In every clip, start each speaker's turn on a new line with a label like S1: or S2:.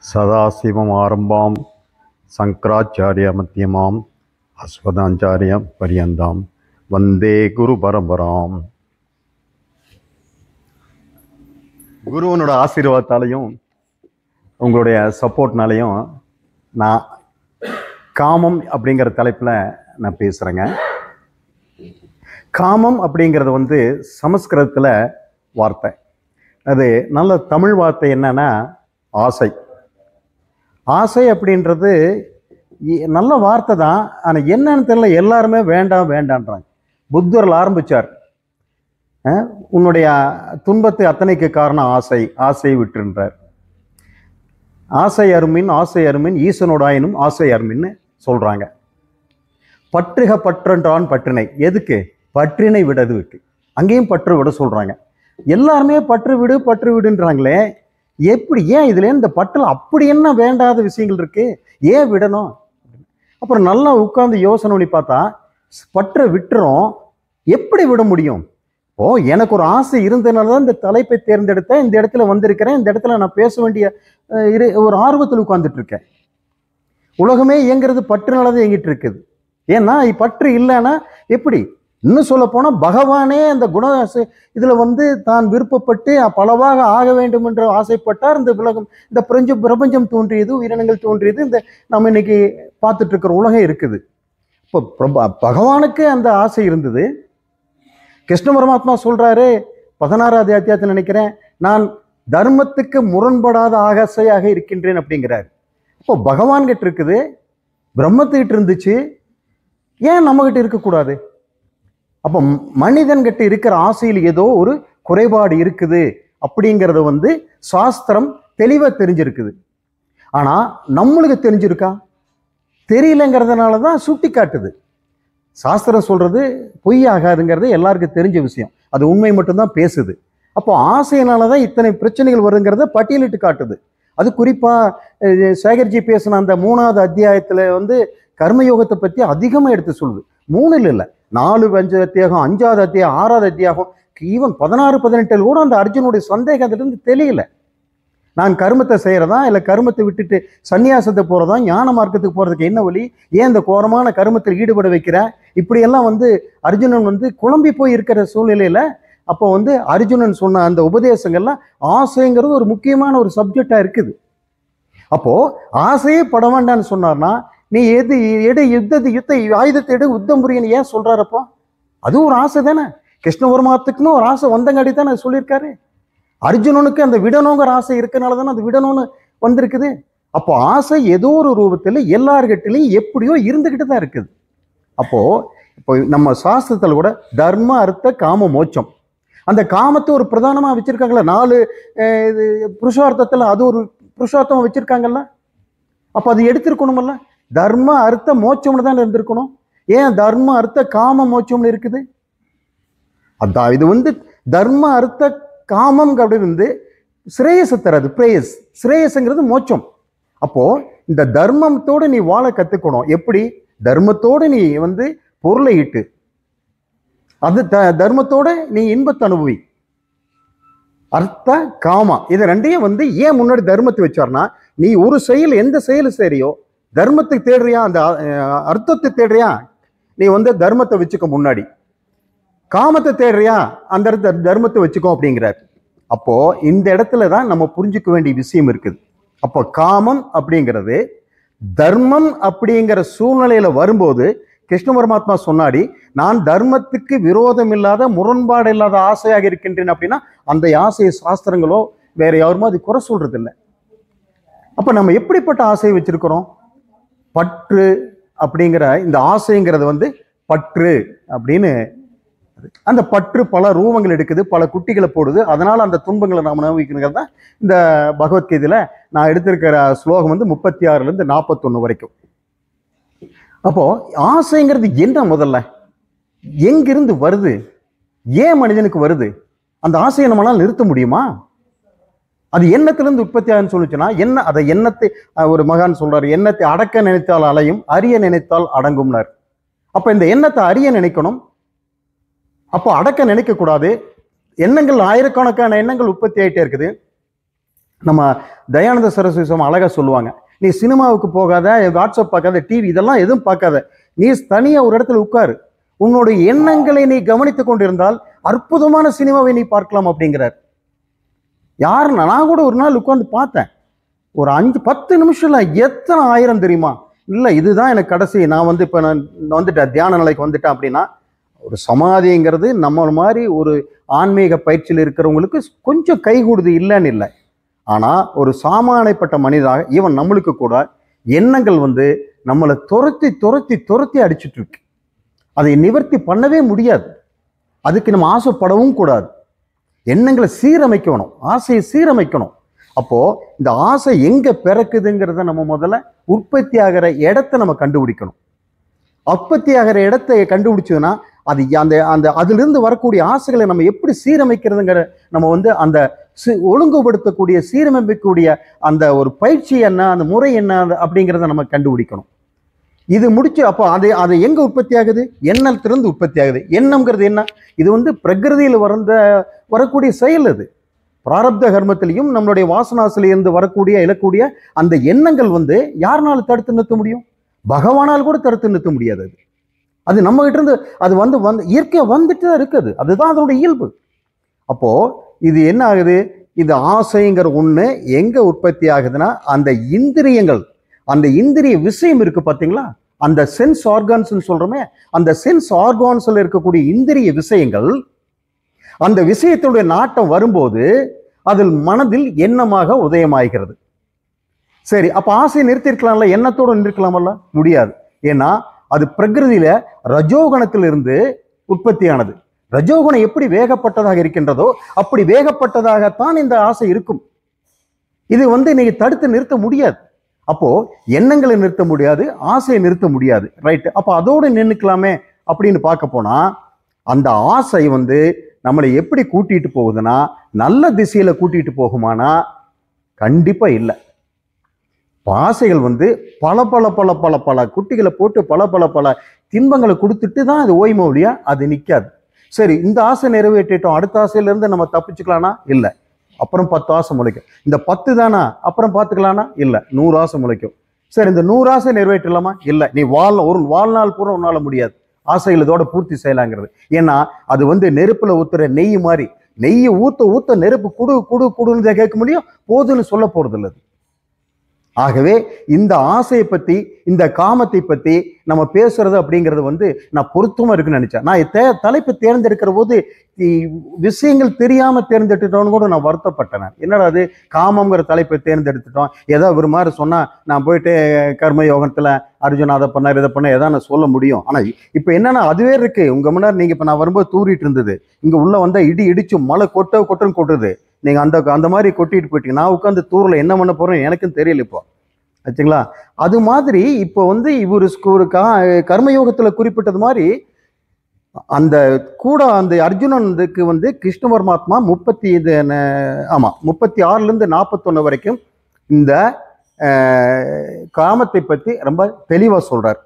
S1: சதாசிவம் ஆரம்பாம் சங்கராச்சாரிய மத்தியமாம் அஸ்வதாச்சாரிய பரியந்தாம் வந்தே குரு பரம்பராம். குருவனோட ஆசீர்வாதத்தாலையும் உங்களுடைய சப்போர்ட்னாலையும் நான் காமம் அப்படிங்கிற தலைப்பில் நான் பேசுகிறேங்க. காமம் அப்படிங்கிறது சமஸ்கிருதத்தில் வார்த்தை. அது நல்ல தமிழ் வார்த்தை என்னன்னா ஆசை. ஆசை அப்படின்றது நல்ல வார்த்தை தான், ஆனால் என்னன்னு தெரியல, எல்லாருமே வேண்டாம் வேண்டான்றாங்க. புத்தரில் ஆரம்பித்தார், உன்னுடைய துன்பத்தை அத்தனைக்கு காரணம் ஆசை, ஆசையை விட்டுன்றார். ஆசை அருமின் ஈசனோடாயினும் ஆசை அருமின்னு சொல்கிறாங்க. பற்றுக பற்றன்றான் பற்றினை, எதுக்கு? பற்றினை விடுறதுக்கு. அங்கேயும் பற்று விட சொல்கிறாங்க. எல்லாருமே பற்று விடுன்றாங்களே, எப்படி? ஏன் இதுல இந்த பற்றில் அப்படி என்ன வேண்டாத விஷயங்கள் இருக்கு, ஏன் விடணும்? அப்புறம் நல்லா உட்கார்ந்து யோசனை பண்ணி பார்த்தா பற்றை விட்டுறோம், எப்படி விட முடியும்? எனக்கு ஒரு ஆசை இருந்ததுனால தான் இந்த தலைப்பை தேர்ந்தெடுத்தேன், இந்த இடத்துல வந்திருக்கிறேன், இந்த இடத்துல நான் பேச வேண்டிய ஒரு ஆர்வத்தில் உட்கார்ந்துட்டு இருக்கேன். உலகமே இயங்கிறது பற்றுனாலதான் இயங்கிட்டு இருக்குது. ஏன்னா பற்று இல்லைன்னா எப்படி? இன்னும் சொல்ல போனா பகவானே அந்த குண இதுல தான் விருப்பப்பட்டு பலவாக ஆக வேண்டும் என்று ஆசைப்பட்டார். இந்த உலகம், இந்த பிரபஞ்சம் தோன்றியது, உயிரினங்கள் தோன்றியது, இந்த நம்ம இன்னைக்கு பார்த்துட்டு இருக்கிற உலகம் இருக்குது. இப்போ பகவானுக்கு அந்த ஆசை இருந்தது. கிருஷ்ண பரமாத்மா சொல்றாரு 16வது அத்தியாயத்தில் நினைக்கிறேன், நான் தர்மத்துக்கு முரண்படாத ஆசையாக இருக்கின்றேன் அப்படிங்கிறார். இப்போ பகவான் கிட்ட இருக்குது, பிரம்மத்துக்கிட்ட இருந்துச்சு, ஏன் நம்ம கிட்ட இருக்கக்கூடாது? அப்போ மனிதன்கிட்ட இருக்கிற ஆசையில் ஏதோ ஒரு குறைபாடு இருக்குது அப்படிங்கிறத சாஸ்திரம் தெளிவாக தெரிஞ்சிருக்குது. ஆனால் நம்மளுக்கு தெரிஞ்சிருக்கா? தெரியலங்கிறதுனால தான் சுட்டி காட்டுது. சாஸ்திரம் சொல்றது பொய் ஆகாதுங்கிறது எல்லாருக்கும் தெரிஞ்ச விஷயம், அது உண்மை மட்டும்தான் பேசுது. அப்போ ஆசையினால தான் இத்தனை பிரச்சனைகள் வருங்கிறத பட்டியலிட்டு காட்டுது. அது குறிப்பாக சேகர்ஜி பேசின அந்த 3வது அத்தியாயத்தில் கர்மயோகத்தை பற்றி அதிகமாக எடுத்து சொல்லுது. 3 இல்லை, 4, 5 அத்தியாகம், 5வது அத்தியாகம், 6வது அத்தியாகம், ஈவன் 16, 18 கூட அந்த அர்ஜுனுடைய சந்தேகம் அதுலேருந்து தெரியல. நான் கர்மத்தை செய்கிறதா இல்லை கர்மத்தை விட்டுட்டு சன்னியாசத்தை போகிறதா, ஞான மார்க்கத்துக்கு போகிறதுக்கு என்ன வழி, ஏன் இந்த கோரமான கர்மத்தில் ஈடுபட வைக்கிறேன், இப்படியெல்லாம் அர்ஜுனன் குழம்பி போய் இருக்கிற சூழ்நிலையில் அப்போ அர்ஜுனன் சொன்ன அந்த உபதேசங்கள்லாம் ஆசைங்கிறது ஒரு முக்கியமான ஒரு சப்ஜெக்டாக இருக்குது. அப்போது ஆசையே பட வேண்டான்னு சொன்னார்னா, நீ யுத்த ஆயுதத்தை எடு, யுத்தம் புரியன்னு ஏன் சொல்றாரப்போ? அது ஒரு ஆசை தானே. கிருஷ்ண பரமாத்துக்குன்னு ஒரு ஆசை வந்தங்காடி தானே சொல்லியிருக்காரு. அர்ஜுனனுக்கு அந்த விடணுங்கிற ஆசை இருக்கனால தானே அது விடணும்னு வந்திருக்குது. அப்போ ஆசை ஏதோ ஒரு ரூபத்தில் எல்லார்கிட்டையும் எப்படியோ இருந்துகிட்டு தான் இருக்குது. இப்போ நம்ம சாஸ்திரத்தில் கூட தர்ம அர்த்த காம மோட்சம், அந்த காமத்தை ஒரு பிரதானமா வச்சிருக்காங்களா? 4 புருஷார்த்தத்தில் அது ஒரு புருஷார்த்தம் வச்சிருக்காங்கல்ல. அப்போ அது எடுத்திருக்கணுமல்ல. தர்ம அர்த்த மோட்சம்னு தான் இருந்திருக்கணும். ஏன் தர்ம அர்த்த காம மோட்சம்னு இருக்குது? அதான் இது தர்ம அர்த்த காமம் அப்படி சிரேயசை தராது. பிரேயஸ், சிரேயஸ்ங்கிறது மோட்சம். அப்போ இந்த தர்மத்தோடு நீ வாழ கத்துக்கணும். எப்படி? தர்மத்தோடு நீ பொருளை ஈட்டு, அது தர்மத்தோட நீ இன்பத்தை அனுபவி. அர்த்த காமா இது ரெண்டையும் ஏன் முன்னாடி தர்மத்தை வச்சார்னா, நீ ஒரு செயல், எந்த செயல் சரியோ, தர்மத்துக்கு தேடுறியா, அந்த அர்த்தத்தை தேடுறியா, நீ தர்மத்தை வச்சுக்க முன்னாடி. காமத்தை தேடுறியா, அந்த தர்மத்தை வச்சுக்கோ அப்படிங்கிறார். அப்போ இந்த இடத்துல தான் நம்ம புரிஞ்சுக்க வேண்டிய விஷயம் இருக்குது. அப்போ காமம் அப்படிங்கிறது தர்மம் அப்படிங்கிற சூழ்நிலையில வரும்போது கிருஷ்ண பரமாத்மா சொன்னாடி, நான் தர்மத்துக்கு விரோதம் இல்லாத, முரண்பாடு இல்லாத ஆசையாக இருக்கின்றேன் அப்படின்னா அந்த ஆசையை சாஸ்திரங்களோ வேற யாருமோ அது குறை சொல்றது இல்லை. அப்ப நம்ம எப்படிப்பட்ட ஆசையை வச்சிருக்கிறோம்? பற்று அப்படிங்கிற இந்த ஆசைங்கிறது பற்று அப்படின்னு, அந்த பற்று பல ரூபங்கள் எடுக்குது, பல குட்டிகளை போடுது. அதனால அந்த துன்பங்களை நாம் அனுபவிக்கிறது தான் இந்த பகவத்கீதையில நான் எடுத்திருக்கிற ஸ்லோகம் 36லேருந்து 41 வரைக்கும். அப்போ ஆசைங்கிறது என்ன? முதல்ல எங்கிருந்து வருது? ஏன் மனிதனுக்கு வருது? அந்த ஆசையை நம்மளால் நிறுத்த முடியுமா? அது எண்ணத்திலிருந்து உற்பத்தி ஆகுன்னு சொல்லிச்சுன்னா என்ன? அதை எண்ணத்தை ஒரு மகான் சொல்றாரு, எண்ணத்தை அடக்க நினைத்தால் அலையும், அறிய நினைத்தால் அடங்கும்னார். அப்ப இந்த எண்ணத்தை அறிய நினைக்கணும், அப்போ அடக்க நினைக்க கூடாது. எண்ணங்கள், ஆயிரக்கணக்கான எண்ணங்கள் உற்பத்தி ஆகிட்டே இருக்குது. நம்ம தயானந்த சரஸ்வதி சுவாமி அழகா சொல்லுவாங்க, நீ சினிமாவுக்கு போகாத, வாட்ஸ்அப் பார்க்காத, டிவி இதெல்லாம் எதுவும் பார்க்காத, நீ தனியா ஒரு இடத்துல உட்காரு, உன்னுடைய எண்ணங்களை நீ கவனித்துக் கொண்டிருந்தால் அற்புதமான சினிமாவை நீ பார்க்கலாம் அப்படிங்கிறார். யாருன்னா, நான் கூட ஒரு நாள் உட்கார்ந்து பார்த்தேன், ஒரு 5-10 நிமிஷம்ல எத்தனை ஆயிரம் தெரியுமா? இல்லை இதுதான் எனக்கு கடைசி, நான் வந்து இப்போ நான் வந்துட்டேன், தியான நிலைக்கு வந்துட்டேன் அப்படின்னா. ஒரு சமாதிங்கிறது நம்ம மாதிரி ஒரு ஆன்மீக பயிற்சியில் இருக்கிறவங்களுக்கு கொஞ்சம் கைகூடுது, இல்லைன்னு இல்லை. ஆனால் ஒரு சாமானியப்பட்ட மனிதராக ஈவன் நம்மளுக்கு கூட எண்ணங்கள் வந்து நம்மளை துரத்தி துரத்தி துரத்தி அடிச்சுட்டு இருக்கு. அதை நிவர்த்தி பண்ணவே முடியாது. அதுக்கு நம்ம ஆசைப்படவும் கூடாது. எண்ணங்களை சீரமைக்கணும், ஆசையை சீரமைக்கணும். அப்போ இந்த ஆசை எங்க பிறக்குதுங்கிறத நம்ம முதல்ல உற்பத்தி ஆகிற இடத்தை நம்ம கண்டுபிடிக்கணும். உற்பத்தி ஆகிற இடத்தை கண்டுபிடிச்சதுன்னா அது அந்த அந்த அதிலிருந்து வரக்கூடிய ஆசைகளை நம்ம எப்படி சீரமைக்கிறதுங்கிற நம்ம வந்து அந்த ஒழுங்குபடுத்தக்கூடிய சீரமைக்கக்கூடிய அந்த ஒரு பயிற்சி என்ன, அந்த முறை என்ன அப்படிங்கிறத நம்ம கண்டுபிடிக்கணும். இது முடிச்சு அப்போ அது எங்க உற்பத்தி ஆகுது? எண்ணத்திலிருந்து உற்பத்தி ஆகுது. எண்ணம்ங்கிறது என்ன? இது வந்து பிரகிருதியில் வரக்கூடிய செயல். அது பிராரப்த கர்மத்திலையும் நம்மளுடைய வாசனாசிலிருந்து வரக்கூடிய இழக்கூடிய அந்த எண்ணங்கள் வந்து யாருனாலும் தடுத்து நிறுத்த முடியும்? பகவானால் கூட தடுத்து நிறுத்த முடியாது. அது நம்ம கிட்ட இருந்து அது வந்து இயற்கையா வந்துட்டு தான் இருக்குது. அதுதான் அதனுடைய இயல்பு. அப்போ இது என்ன ஆகுது? இந்த ஆசைங்கிற ஒண்ணு எங்க உற்பத்தி ஆகுதுன்னா, அந்த இந்திரியங்கள், அந்த இந்திரிய விஷயம் இருக்கு பார்த்தீங்களா, அந்த சென்ஸ் ஆர்கான்ஸ் சொல்றோமே, அந்த சென்ஸ் ஆர்கான்ஸ்ல இருக்கக்கூடிய இந்திரிய விஷயங்கள், அந்த விஷயத்துடைய நாட்டம் வரும்போது அதில் மனதில் எண்ணமாக உதயமாகிறது. சரி, அப்ப ஆசையை நிறுத்திருக்கலாம்ல, எண்ணத்தோடு நிறுத்தலாமல்ல? முடியாது. ஏன்னா அது பிரகிருதியில ரஜோகணத்திலிருந்து உற்பத்தியானது. ரஜோகுணம் எப்படி வேகப்பட்டதாக இருக்கின்றதோ அப்படி வேகப்பட்டதாகத்தான் இந்த ஆசை இருக்கும். இது வந்து நீங்க தடுத்து நிறுத்த முடியாது. அப்போ எண்ணங்களை நிறுத்த முடியாது, ஆசையை நிறுத்த முடியாது. ரைட், அப்போ அதோடு நின்றுக்கலாமே அப்படின்னு பார்க்க போனா, அந்த ஆசை வந்து நம்மளை எப்படி கூட்டிட்டு போகுதுன்னா, நல்ல திசையில கூட்டிட்டு போகுமானா கண்டிப்பா இல்லை. ஆசைகள் வந்து பல பல பல பல பல குட்டிகளை போட்டு பல பல பல தின்பங்களை கொடுத்துட்டு தான் அது ஓய்மொழியா அது நிற்காது. சரி, இந்த ஆசை நிறைவேற்றிட்டோம், அடுத்த ஆசையில இருந்து நம்ம தப்பிச்சுக்கலானா? இல்லை. அப்புறம் 10 ஆசை முளைக்கும். இந்த 10 தானா, அப்புறம் பார்த்துக்கலானா? இல்லை, 100 ஆசை முளைக்கும். சரி, இந்த 100 ஆசை நிறைவேற்றலாமா? இல்லை. நீ ஒரு வாழ்நாள் பூரா உன்னால முடியாது ஆசைகள் இதோட பூர்த்தி செய்யலாங்கிறது. ஏன்னா அது வந்து நெருப்புல ஊத்துற நெய் மாதிரி. நெய்யை ஊத்த ஊத்த நெருப்பு குடு குடு குடுன்னு கேட்க முடியும், போதுன்னு சொல்ல போறது இல்லை. ஆகவே இந்த ஆசையை பத்தி, இந்த காமத்தை பத்தி நம்ம பேசுறது அப்படிங்கிறது வந்து நான் பொருத்தமா இருக்குன்னு நினைச்சேன். நான் தலைப்பு தேர்ந்தெடுக்கிற போது விஷயங்கள் தெரியாம தேர்ந்தெடுத்துட்டோன்னு கூட நான் வருத்தப்பட்டேன். என்னடா அது காமங்கிற தலைப்பை தேர்ந்தெடுத்துட்டோம், ஏதோ ஒரு மாதிரி சொன்னா நான் போயிட்டு கர்ம யோகத்துல அர்ஜுன் அதை பண்ணார் இதை பண்ண ஏதாவது நான் சொல்ல முடியும். ஆனா இப்ப என்னன்னா அதுவே இருக்கு உங்க முன்னாடி. நீங்க இப்ப நான் வரும்போது தூரிட்டு இருந்தது, இங்க உள்ள வந்தா இடிச்சு மழை கொட்டுன்னு கொட்டுது. நீங்க அந்த மாதிரி கொட்டிட்டு போயிட்டீங்க. நான் உட்காந்து தூரில் என்ன பண்ண போறேன்னு எனக்கும் தெரியல இப்போ, ஆச்சுங்களா? அது மாதிரி இப்போ வந்து இவர் ஒரு கர்மயோகத்துல குறிப்பிட்டது மாதிரி அந்த கூட அந்த அர்ஜுனனுக்கு வந்து கிருஷ்ண பரமாத்மா 36லேருந்து 41 வரைக்கும் இந்த காமத்தை பத்தி ரொம்ப தெளிவா சொல்றார்.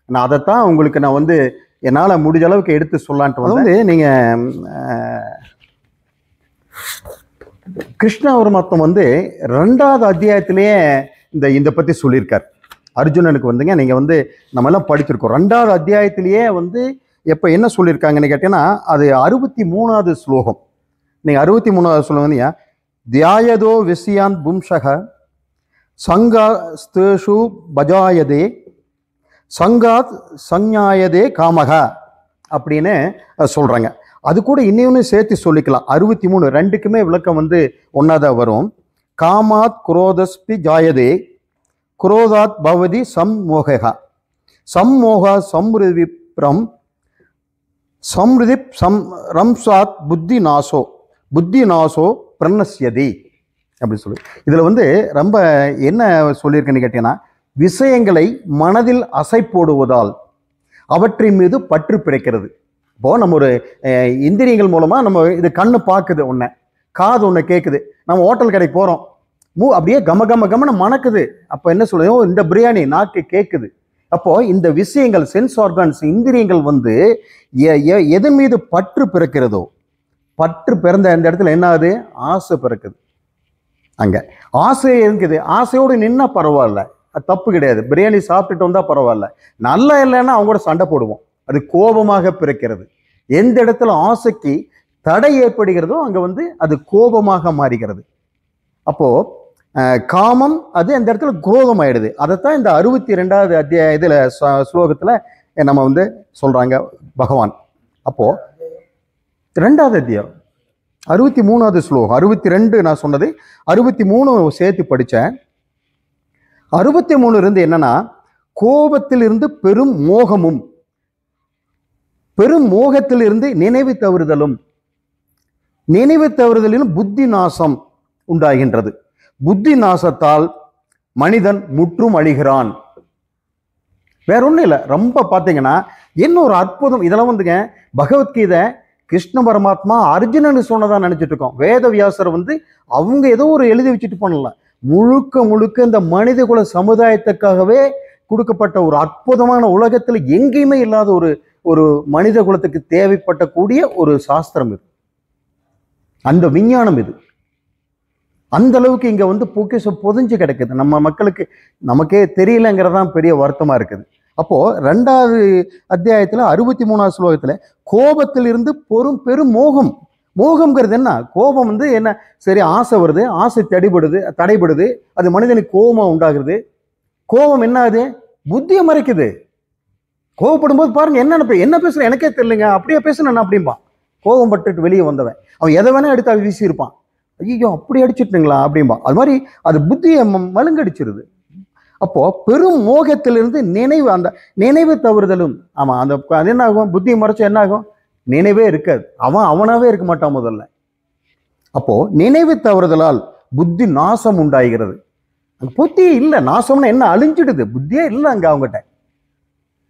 S1: நான் அதைத்தான் உங்களுக்கு நான் வந்து என்னால் முடிஞ்ச அளவுக்கு எடுத்து சொல்லான்ட்டு வந்து, நீங்க கிருஷ்ண பரமாத்மா வந்து 2வது அத்தியாயத்திலேயே இந்த பத்தி சொல்லியிருக்கார். அர்ஜுனனுக்கு வந்துங்க, நீங்க வந்து நம்ம எல்லாம் படிச்சிருக்கோம். 2வது அத்தியாயத்திலேயே வந்து எப்ப என்ன சொல்லியிருக்காங்கன்னு கேட்டீங்கன்னா, அது 63வது ஸ்லோகம். நீங்க 63வது ஸ்லோகம், தியாயதோ விஷயான் பும்சக சங்காஸ்தேஷு பஜாயதே சங்காத் சஞ்ஞாயதே காமக அப்படின்னு சொல்றாங்க. அது கூட இன்னொன்னு சேர்த்து சொல்லிக்கலாம். 63 ரெண்டுக்குமே விளக்கம் வந்து ஒன்னாதான் வரும். காமாத் குரோதஸ்பி ஜாயதே குரோதாத் பவதி சம்மோகா சம்மோகா சம்ருதிப்ரம் சம்ருதிப் ரம்சாத் புத்தி நாசோ பிரணஸ்யதி அப்படின்னு சொல்லி இதுல வந்து ரொம்ப என்ன சொல்லியிருக்கேன்னு கேட்டீங்கன்னா, விஷயங்களை மனதில் அசை போடுவதால் அவற்றின் மீது பற்று பிடிக்கிறது. இப்போ நம்ம ஒரு இந்திரியங்கள் மூலமா நம்ம இது கண்ணு பார்க்குது ஒன்று, காது ஒன்று கேட்குது. நம்ம ஹோட்டல் கடைக்கு போகிறோம், அப்படியே கமன்னு மணக்குது. அப்போ என்ன சொல்லுவோம், இந்த பிரியாணி நாக்கு கேட்குது. அப்போ இந்த விஷயங்கள் சென்ஸ் ஆர்கான்ஸ் இந்திரியங்கள் வந்து எதன் மீது பற்று பிறக்கிறதோ, பற்று பிறந்த இந்த இடத்துல என்ன ஆகுது, ஆசை பிறக்குது. அங்கே ஆசை இருக்குது. ஆசையோடு நின்னா பரவாயில்ல, அது தப்பு கிடையாது. பிரியாணி சாப்பிட்டுட்டு வந்தால் பரவாயில்ல. நல்லா இல்லைன்னா அவங்க கூட சண்டை போடுவோம். அது கோபமாக பிறக்கிறது. எந்த இடத்துல ஆசைக்கு தடை ஏற்படுகிறதோ அங்கே வந்து அது கோபமாக மாறுகிறது. அப்போ காமம் அது அந்த இடத்துல குரோதம் ஆயிடுது. அதைத்தான் இந்த 62வது அத்தியாய இதில் ஸ்லோகத்தில் நம்ம வந்து சொல்றாங்க பகவான். அப்போ 2வது அத்தியாயம் 63வது ஸ்லோகம், 62 நான் சொன்னது, 63 சேர்த்து படித்தேன். 63 இருந்து என்னன்னா, கோபத்திலிருந்து பெரும் மோகமும், பெரும் மோகத்திலிருந்து நினைவு தவறுதலும், நினைவு தவறுதலிலும் புத்தி நாசம் உண்டாகின்றது. புத்தி நாசத்தால் மனிதன் முற்றும் அழிகிறான். வேற ஒன்றும் இல்லை. ரொம்ப பார்த்தீங்கன்னா என்ன ஒரு அற்புதம். இதெல்லாம் வந்துங்க பகவத்கீதை கிருஷ்ண பரமாத்மா அர்ஜுனன் சொன்னதான் நினைச்சிட்டு இருக்கோம். வேதவியாசர் வந்து அவங்க ஏதோ ஒரு எழுதி வச்சுட்டு போனல, முழுக்க முழுக்க இந்த மனித குல சமுதாயத்துக்காகவே கொடுக்கப்பட்ட ஒரு அற்புதமான, உலகத்தில் எங்கேயுமே இல்லாத ஒரு மனித குலத்துக்கு தேவைப்பட்ட கூடிய ஒரு சாஸ்திரம் இது, அந்த விஞ்ஞானம் இது. அந்த அளவுக்கு இங்க வந்து பொக்கிஷம் பொதிஞ்சு கிடக்குது. நம்ம மக்களுக்கு நமக்கே தெரியலங்கிறதான் பெரிய வருத்தமா இருக்குது. அப்போ 2வது அத்தியாயத்துல 63வது ஸ்லோகத்துல கோபத்தில் இருந்து பெரும் மோகம். மோகம்ங்கிறது என்ன? கோபம் வந்து என்ன? சரி, ஆசை வருது, ஆசை தடைபடுது, அது மனிதனுக்கு கோபமா உண்டாகிறது. கோபம் என்ன? அது புத்தியை மறைக்குது. கோபப்படும் போது பாருங்க என்ன பேசுறேன் எனக்கே தெரியலங்க, அப்படியே பேசுனேன் அப்படிம்பா. கோபம் பட்டுட்டு வெளியே வந்தவன் அவன் எதை வேணா எடுத்து வீசி இருப்பான். ஐயோ அப்படி அடிச்சுட்டுங்களா அப்படிம்பா. அது மாதிரி அது புத்தியை மழுங்கடிச்சிருது. அப்போ பெரும் மோகத்திலிருந்து அந்த நினைவு தவறுதலும். ஆமா, அது என்ன ஆகும்? புத்தியை மறைச்சா என்ன ஆகும்? நினைவே இருக்காது. அவனாவே இருக்க மாட்டான் முதல்ல. அப்போ நினைவு தவறுதலால் புத்தி நாசம் உண்டாகிறது. புத்தி இல்லை, நாசம்னா என்ன? அழிஞ்சிடுது. புத்தியே இல்லை அங்க அவங்ககிட்ட.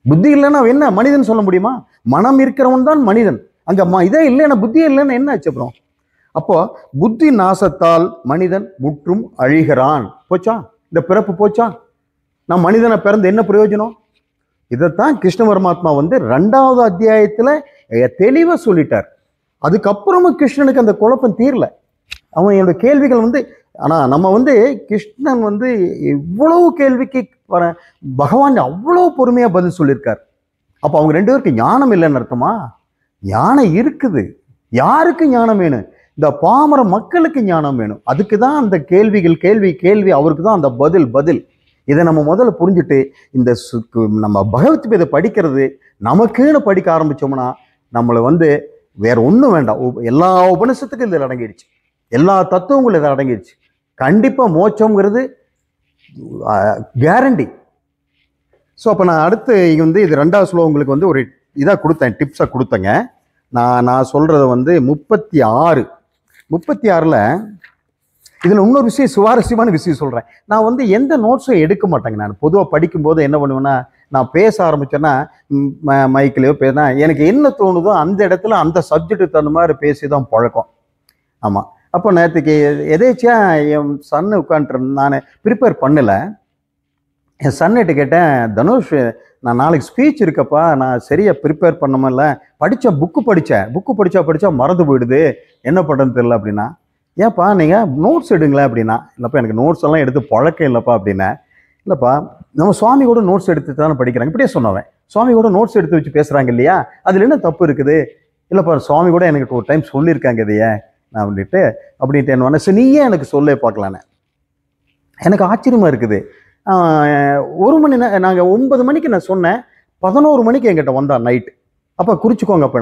S1: புத்தி இல்லைன்னா என்ன மனிதன் சொல்ல முடியுமா? மனம் இருக்கிறவன் தான் மனிதன். அங்க இதே இல்லைன்னா, புத்தியே இல்லைன்னா என்ன ஆச்சு அப்புறம்? அப்போ புத்தி நாசத்தால் மனிதன் முற்றும் அழிகிறான். போச்சா? இந்த பிறப்பு போச்சா? நான் மனிதனை பிறந்து என்ன பிரயோஜனம்? இதைத்தான் கிருஷ்ண பரமாத்மா வந்து 2வது அத்தியாயத்துல தெளிவா சொல்லிட்டார். அதுக்கப்புறமும் கிருஷ்ணனுக்கு அந்த குழப்பம் தீரல. அவன் என்னோட கேள்விகள் வந்து, ஆனா நம்ம வந்து கிருஷ்ணன் வந்து இவ்வளவு கேள்விக்கு பகவான் அவ்வளவு பொறுமையா பதில் சொல்லியிருக்கார். அப்ப அவங்க 2 பேருக்கு ஞானம் இல்லைன்னு அர்த்தமா? ஞானம் இருக்குது. யாருக்கு ஞானம் வேணும்? இந்த பாமர மக்களுக்கு ஞானம் வேணும். அதுக்கு தான் அந்த கேள்வி அவருக்கு தான் அந்த பதில். இதை நம்ம முதல்ல புரிஞ்சுட்டு இந்த நம்ம பகவத்கீதை படிக்கிறது நமக்குன்னு படிக்க ஆரம்பிச்சோம்னா நம்மளை வந்து வேற ஒன்றும் வேண்டாம். எல்லா உபநிஷத்துக்கும் இதில் அடங்கிடுச்சு, எல்லா தத்துவங்களும் இதில் அடங்கிடுச்சு. கண்டிப்பாக மோட்சங்கிறது கேரண்டி. ஸோ அப்போ நான் அடுத்து இங்கே வந்து இது 2வது ஸ்லோகம் உங்களுக்கு வந்து ஒரு இதாக கொடுத்தேன், டிப்ஸாக கொடுத்தேங்க. நான் சொல்கிறது வந்து 36ல் இதில் இன்னொரு விஷயம், சுவாரஸ்யமான விஷயம் சொல்கிறேன். நான் வந்து எந்த நோட்ஸும் எடுக்க மாட்டேங்க. நான் பொதுவாக படிக்கும்போது என்ன பண்ணுவேன்னா, நான் பேச ஆரம்பித்தேன்னா மைக்கிலையோ பேசினா எனக்கு என்ன தோணுதோ அந்த இடத்துல அந்த சப்ஜெக்ட்டுக்கு தகுந்த மாதிரி பேசி தான் பழக்கம். ஆமாம். அப்போ நேற்றுக்கு எதேச்சியாக என் சன்னு உட்காந்துட்டு நான் ப்ரிப்பேர் பண்ணலை. என் சன்னிட்ட கேட்டேன், தனுஷ் நான் நாளைக்கு ஸ்பீச் இருக்கப்பா, நான் சரியாக ப்ரிப்பேர் பண்ணமில்ல, புக்கு படித்தா மறந்து போயிடுது, என்ன பண்ணுறதுன்னு தெரியல அப்படின்னா. ஏன்ப்பா நீங்கள் நோட்ஸ் எடுங்களேன் அப்படின்னா. இல்லைப்பா எனக்கு நோட்ஸ் எல்லாம் எடுத்து பழக்கம் இல்லைப்பா அப்படின்னா. இல்லைப்பா நம்ம சுவாமி கூட நோட்ஸ் எடுத்து தானே படிக்கிறாங்க, இப்படியே சொன்னவன். சுவாமி கூட நோட்ஸ் எடுத்து வச்சு பேசுகிறாங்க இல்லையா, அதில் என்ன தப்பு இருக்குது? இல்லைப்பா சுவாமி கூட எனக்கு ஒரு டைம் சொல்லியிருக்காங்க இதையே நான் அப்படின்ட்டு என்ன சரி நீயே எனக்கு சொல்ல பார்க்கலான்னு. எனக்கு ஆச்சரியமாக இருக்குது. 1 மணி நாங்கள் 9 மணிக்கு நான் சொன்னேன், 11 மணிக்கு என்கிட்ட வந்தான் நைட்டு. அப்போ குறிச்சிக்கோங்க. அப்போ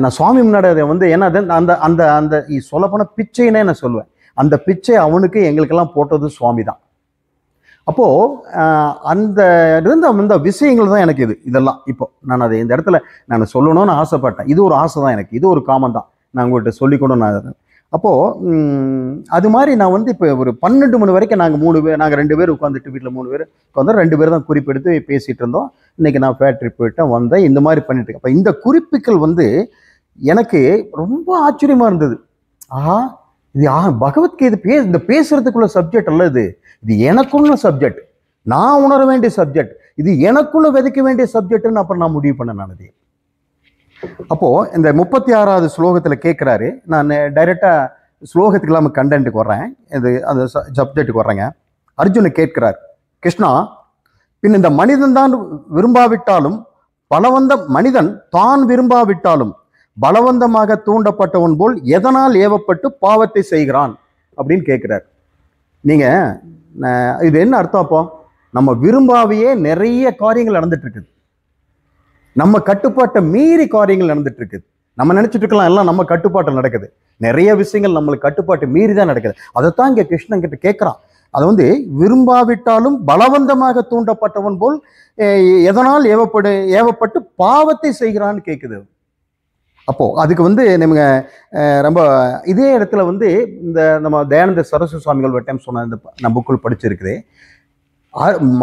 S1: நான் சுவாமி முன்னாடி அதை வந்து ஏன்னா அந்த அந்த அந்த சொல்லப்போனால் பிச்சைன்னே நான் சொல்லுவேன். அந்த பிச்சை அவனுக்கு எங்களுக்கெல்லாம் போட்டது சுவாமி தான். அப்போது அந்த விஷயங்கள் தான் எனக்கு இதெல்லாம் இப்போ நான் அதை இந்த இடத்துல நான் சொல்லணும்னு ஆசைப்பட்டேன். இது ஒரு ஆசை தான் எனக்கு, இது ஒரு காமம் தான் நான் உங்கள்கிட்ட சொல்லிக்கணும். நான் அப்போது அது மாதிரி நான் வந்து இப்போ ஒரு 12 மணி வரைக்கும் நாங்கள் 2 பேர் உட்காந்துட்டு, வீட்டில் 3 பேர் உட்காந்து 2 பேர் தான் குறிப்பெடுத்து பேசிகிட்டு இருந்தோம். இன்றைக்கி நான் ஃபேக்ட்ரி போயிட்டேன், வந்தேன், இந்த மாதிரி பண்ணிட்டு இருக்கேன். அப்போ இந்த குறிப்புகள் வந்து எனக்கு ரொம்ப ஆச்சரியமாக இருந்தது. இது பகவத்கீதை இந்த பேசுறதுக்குள்ள சப்ஜெக்ட் அல்ல, இது எனக்குள்ள சப்ஜெக்ட், நான் உணர வேண்டிய சப்ஜெக்ட், இது எனக்குள்ள விதைக்க வேண்டிய சப்ஜெக்ட்னு அப்புறம் நான் முடிவு பண்ணேன். நான் அது அப்போ இந்த 36வது ஸ்லோகத்துல கேட்கிறாரு. நான் டைரக்டா ஸ்லோகத்துக்கு இல்லாமல் கண்டென்ட்டுக்கு வர்றேன், இது அந்த சப்ஜெக்டுக்கு வர்றேங்க. அர்ஜுனன் கேட்கிறார், கிருஷ்ணா, பின் இந்த மனிதன் தான் விரும்பாவிட்டாலும் மனிதன் தான் விரும்பாவிட்டாலும் பலவந்தமாக தூண்டப்பட்டவன் போல் எதனால் ஏவப்பட்டு பாவத்தை செய்கிறான் அப்படின்னு கேட்கிறார். நீங்க இது என்ன அர்த்தம்? அப்போ நம்ம விரும்பாவையே நிறைய காரியங்கள் நடந்துட்டு இருக்குது, நம்ம கட்டுப்பாட்டை மீறி காரியங்கள் நடந்துட்டு இருக்குது. நம்ம நினைச்சிட்டு இருக்கலாம் எல்லாம் நம்ம கட்டுப்பாட்டில் நடக்குது, நிறைய விஷயங்கள் நம்மளுக்கு கட்டுப்பாட்டு மீறி தான் நடக்குது. அதைத்தான் இங்க கிருஷ்ணன் கிட்ட கேட்கிறான். அதை விரும்பாவிட்டாலும் பலவந்தமாக தூண்டப்பட்டவன் போல் எதனால் ஏவப்பட்டு பாவத்தை செய்கிறான்னு கேட்குது. அப்போ அதுக்கு நம்ம ரொம்ப இதே இடத்துல இந்த நம்ம தயானந்த சரஸ்வதி சுவாமிகள் ஒரு டைம் சொன்ன இந்த நம்ம புக்குள் படிச்சிருக்குது.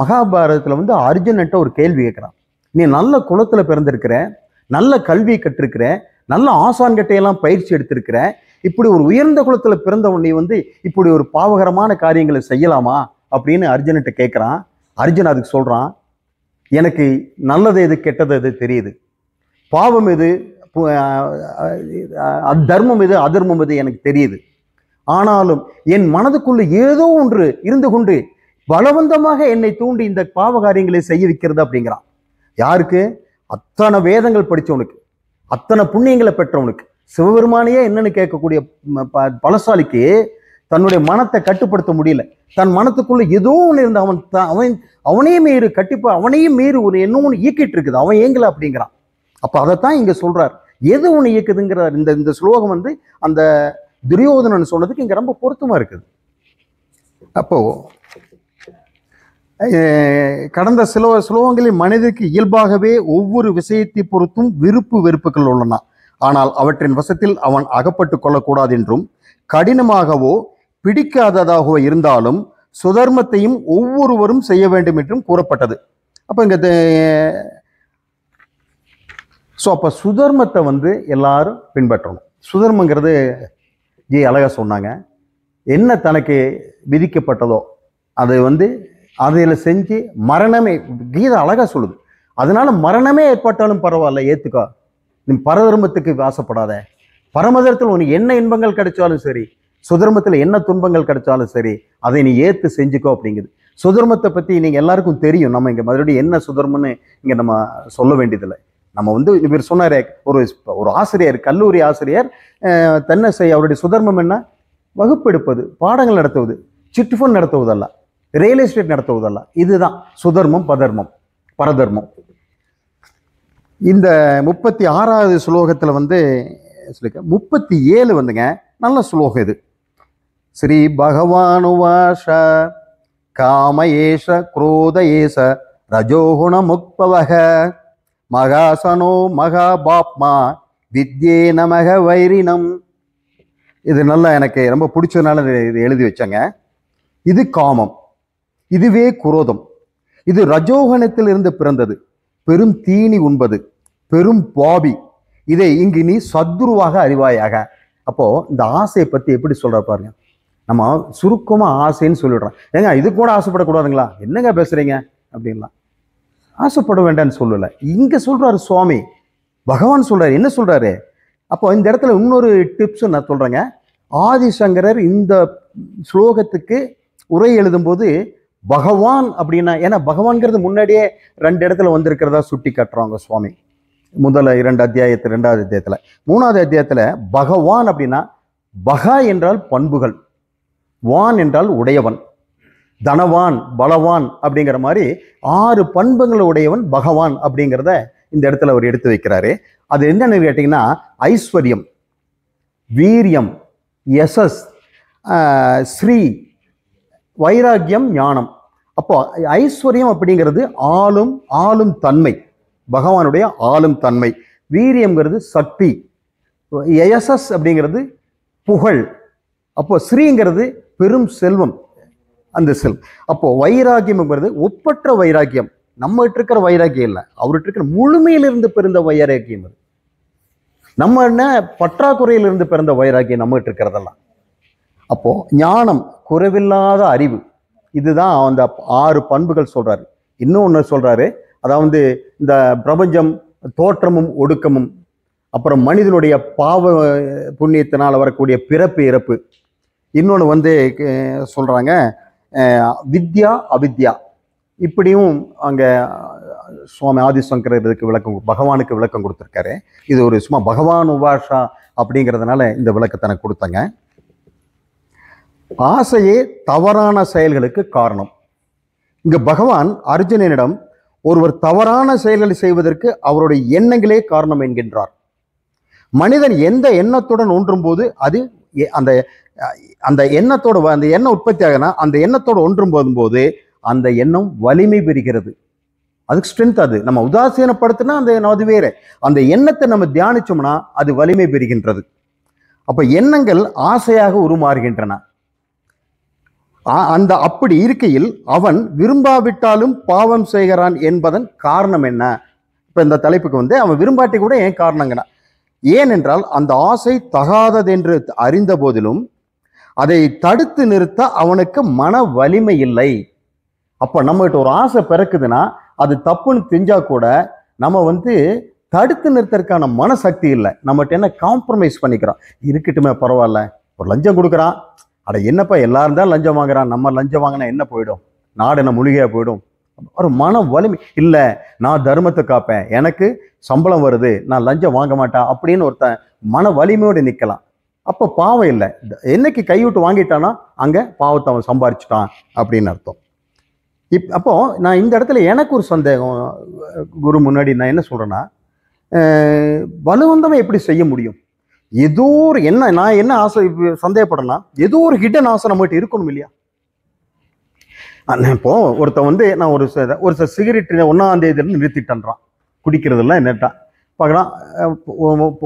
S1: மகாபாரதத்தில் அர்ஜுனன்ட்ட ஒரு கேள்வி கேட்குறான். நீ நல்ல குலத்துல பிறந்திருக்கிற, நல்ல கல்வி கற்றிருக்கிற, நல்ல ஆசான்கிட்டையெல்லாம் பயிற்சி எடுத்திருக்கிற, இப்படி ஒரு உயர்ந்த குலத்துல பிறந்தவன் நீ இப்படி ஒரு பாவகரமான காரியங்களை செய்யலாமா அப்படின்னு அர்ஜுன்கிட்ட கேட்குறான். அர்ஜுன் அதுக்கு சொல்றான், எனக்கு நல்லது எது கெட்டது எது தெரியுது, பாவம் எது தர்மம் எது அதர்மம் எது எனக்கு தெரியுது. ஆனாலும் என் மனதுக்குள்ள ஏதோ ஒன்று இருந்து கொண்டு பலவந்தமாக என்னை தூண்டி இந்த பாவ காரியங்களை செய்ய வைக்கிறது அப்படிங்கிறான். யாருக்கு? அத்தனை வேதங்கள் படித்தவனுக்கு, அத்தனை புண்ணியங்களை பெற்றவனுக்கு, சிவபெருமானையே என்னன்னு கேட்கக்கூடிய பலசாலிக்கு தன்னுடைய மனத்தை கட்டுப்படுத்த முடியல. தன் மனத்துக்குள்ள ஏதோ ஒன்று இருந்து அவனையே மீறி அவனையும் மீறி ஒரு என்ன ஒன்று இயக்கிட்டு இருக்குது, அவன் ஏங்கல அப்படிங்கிறான். அப்ப அதைத்தான் இங்க சொல்றார், எது ஒன்று இயக்குதுங்கிறார். இந்த ஸ்லோகம் அந்த துரியோதனன் சொன்னதுக்கு இங்க ரொம்ப பொருத்தமா இருக்குது. அப்போ கடந்த சில ஸ்லோகங்களில் மனிதனுக்கு இயல்பாகவே ஒவ்வொரு விஷயத்தை பொறுத்தும் விருப்பு வெறுப்புகள் உள்ளன. ஆனால் அவற்றின் வசத்தில் அவன் அகப்பட்டு கொள்ளக்கூடாது என்றும், கடினமாகவோ பிடிக்காததாகவோ இருந்தாலும் சுதர்மத்தையும் ஒவ்வொருவரும் செய்ய வேண்டும் என்றும் கூறப்பட்டது. அப்போ இங்க அப்போ சுதர்மத்தை எல்லாரும் பின்பற்றணும். சுதர்மங்கிறது ஜி அழகா சொன்னாங்க. என்ன தனக்கு விதிக்கப்பட்டதோ அதை அதில் செஞ்சு மரணமே, கீதை அழகா சொல்லுது. அதனால மரணமே ஏற்பட்டாலும் பரவாயில்ல, ஏத்துக்கோ. நீ பரதர்மத்துக்கு ஆசைப்படாத. பரமதத்தில் உனக்கு என்ன இன்பங்கள் கிடைச்சாலும் சரி, சுதர்மத்தில் என்ன துன்பங்கள் கிடைச்சாலும் சரி, அதை நீ ஏத்து செஞ்சுக்கோ அப்படிங்குது. சுதர்மத்தை பத்தி நீங்க எல்லாருக்கும் தெரியும். நம்ம இங்க மறுபடியும் என்ன சுதர்மன்னு இங்க நம்ம சொல்ல வேண்டியதில்லை. நம்ம இவர் சொன்னாரே, ஒரு ஆசிரியர், கல்லூரி ஆசிரியர் தென்னை செய்ய அவருடைய சுதர்மம் என்ன? வகுப்பெடுப்பது, பாடங்கள் நடத்துவது, சிட்டுஃபண்ட் நடத்துவதல்ல, ரியல் எஸ்டேட் நடத்துவதல்ல. இதுதான் சுதர்மம், பரதர்மம். இந்த 36வது ஸ்லோகத்துல 37 நல்ல ஸ்லோகம் இது. ஸ்ரீ பகவானுவாஷ காமயேஷ குரோதயேச ரஜோகுண முக்பவக மகாசனோ மகாபாப்மா வித்யே நமக வைரினம். இது நல்லா எனக்கு ரொம்ப பிடிச்சதுனால இது எழுதி வச்சாங்க. இது காமம், இதுவே குரோதம். இது ரஜோகணத்தில் இருந்து பிறந்தது, பெரும் தீனி உண்பது, பெரும் பாவி. இதை இங்கு நீ சத்ருவாக அறிவாயாக. அப்போ இந்த ஆசையை பத்தி எப்படி சொல்ற பாருங்க. நம்ம சுருக்கமா ஆசைன்னு சொல்லிடுறோம். ஏங்க இது கூட ஆசைப்படக்கூடாதுங்களா, என்னங்க பேசுறீங்க அப்படின்லாம். ஆசைப்பட வேண்டாம்னு சொல்லல, இங்க சொல்றாரு சுவாமி பகவான் சொல்றாரு. என்ன சொல்றாரு? அப்போ இந்த இடத்துல இன்னொரு டிப்ஸ் நான் சொல்றேங்க. ஆதிசங்கரர் இந்த ஸ்லோகத்துக்கு உரை எழுதும்போது பகவான் அப்படின்னா, ஏன்னா பகவான்கிறது முன்னாடியே 2 இடத்துல வந்திருக்கிறதா சுட்டி காட்டுறாங்க சுவாமி. முதல்ல 2 அத்தியாயத்தில், 2வது அத்தியாயத்துல, 3வது அத்தியாயத்துல பகவான் அப்படின்னா பகா என்றால் பண்புகள், வான் என்றால் உடையவன், தனவான், பலவான் அப்படிங்கிற மாதிரி 6 பண்புகளை உடையவன் பகவான் அப்படிங்கிறத இந்த இடத்துல அவர் எடுத்து வைக்கிறாரு. அது என்னன்னு கேட்டீங்கன்னா, ஐஸ்வர்யம், வீரியம், யசஸ், ஸ்ரீ, வைராக்கியம், ஞானம். அப்போ ஐஸ்வர்யம் அப்படிங்கிறது ஆளும் தன்மை, பகவானுடைய ஆளும் தன்மை. வீரியம்ங்கிறது சக்தி, யசஸ் அப்படிங்கிறது புகழ், அப்போ ஸ்ரீங்கிறது பெரும் செல்வம், அந்த செல்வம். அப்போ வைராக்கியம்ங்கிறது ஒப்பற்ற வைராக்கியம். நம்மகிட்ட இருக்கிற வைராக்கியம் இல்லை, அவர்கிட்ட இருக்கிற முழுமையிலிருந்து பிறந்த வைராக்கியம். அது நம்ம என்ன பற்றாக்குறையிலிருந்து பிறந்த வைராக்கியம் நம்மகிட்ட இருக்கிறதெல்லாம். அப்போ ஞானம், குறைவில்லாத அறிவு, இதுதான் அந்த 6 பண்புகள் சொல்றாரு. இன்னொன்று சொல்றாரு, அதாவது இந்த பிரபஞ்சம் தோற்றமும் ஒடுக்கமும், அப்புறம் மனிதனுடைய பாவ புண்ணியத்தினால் வரக்கூடிய பிறப்பு இறப்பு. இன்னொன்று வந்து சொல்கிறாங்க வித்யா அவித்யா. இப்படியும் அங்கே சுவாமி ஆதிசங்கரர் இதுக்கு விளக்கம், பகவானுக்கு விளக்கம் கொடுத்துருக்காரு. இது ஒரு சும்மா பகவான் உபாஷா அப்படிங்கிறதுனால இந்த விளக்கத்தை எனக்கு கொடுத்தங்க. ஆசையே தவறான செயல்களுக்கு காரணம். இங்க பகவான் அர்ஜுனனிடம் ஒருவர் தவறான செயல்களை செய்வதற்கு அவருடைய எண்ணங்களே காரணம் என்கின்றார். மனிதன் எந்த எண்ணத்துடன் ஒன்றும் போது அது அந்த அந்த எண்ணத்தோட அந்த எண்ணம் உற்பத்தி ஆகுனா அந்த எண்ணத்தோடு ஒன்றும் போதும்போது அந்த எண்ணம் வலிமை பெறுகிறது. அதுக்கு ஸ்ட்ரென்த். அது நம்ம உதாசீனப்படுத்தினா அது வேற. அந்த எண்ணத்தை நம்ம தியானிச்சோம்னா அது வலிமை பெறுகின்றது. அப்ப எண்ணங்கள் ஆசையாக உருமாறுகின்றன. அந்த அப்படி இருக்கையில் அவன் விரும்பாவிட்டாலும் பாவம் செய்கிறான் என்பதன் காரணம் என்ன? இப்ப இந்த தலைப்புக்கு வந்து அவன் விரும்பாட்டி கூட ஏன் காரணங்கண்ணா? ஏனென்றால் அந்த ஆசை தகாததென்று அறிந்த போதிலும் அதை தடுத்து நிறுத்த அவனுக்கு மன வலிமை இல்லை. அப்ப நம்மகிட்ட ஒரு ஆசை பிறக்குதுன்னா அது தப்புன்னு தெரிஞ்சா கூட நம்ம வந்து தடுத்து நிறுத்தறதுக்கான மனசக்தி இல்லை. நம்மகிட்ட என்ன காம்ப்ரமைஸ் பண்ணிக்கிறோம். இருக்கட்டுமே பரவாயில்ல, ஒரு லஞ்சம் கொடுக்குறான், அட என்னப்பா எல்லாரும் தான் லஞ்சம் வாங்குறான், நம்ம லஞ்சம் வாங்கினா என்ன போயிடும், நாடு என்ன மூலிகையா போயிடும். ஒரு மன வலிமை இல்லை, நான் தர்மத்தை காப்பேன், எனக்கு சம்பளம் வருது, நான் லஞ்சம் வாங்க மாட்டேன் அப்படின்னு ஒருத்தன் மன வலிமையோடு நிற்கலாம். அப்போ பாவம் இல்லை. என்னைக்கு கைவிட்டு வாங்கிட்டானா அங்கே பாவத்தை அவன் சம்பாரிச்சிட்டான் அப்படின்னு அர்த்தம். அப்போ நான் இந்த இடத்துல எனக்கு ஒரு சந்தேகம் குரு முன்னாடி நான் என்ன சொல்றேன்னா, பலவந்தமாக எப்படி செய்ய முடியும்? ஏதோ ஒரு நான் என்ன ஆசை சந்தேகப்படுறேன்னா, ஏதோ ஒரு ஹிடன் ஆசை நம்மகிட்ட இருக்கணும் இல்லையா? இப்போ ஒருத்தன் வந்து நான் ஒரு சிகரெட் 1ஆம் தேதியில நிறுத்திட்டான்றான், குடிக்கிறதெல்லாம் என்னட்டான் பார்க்குறான்.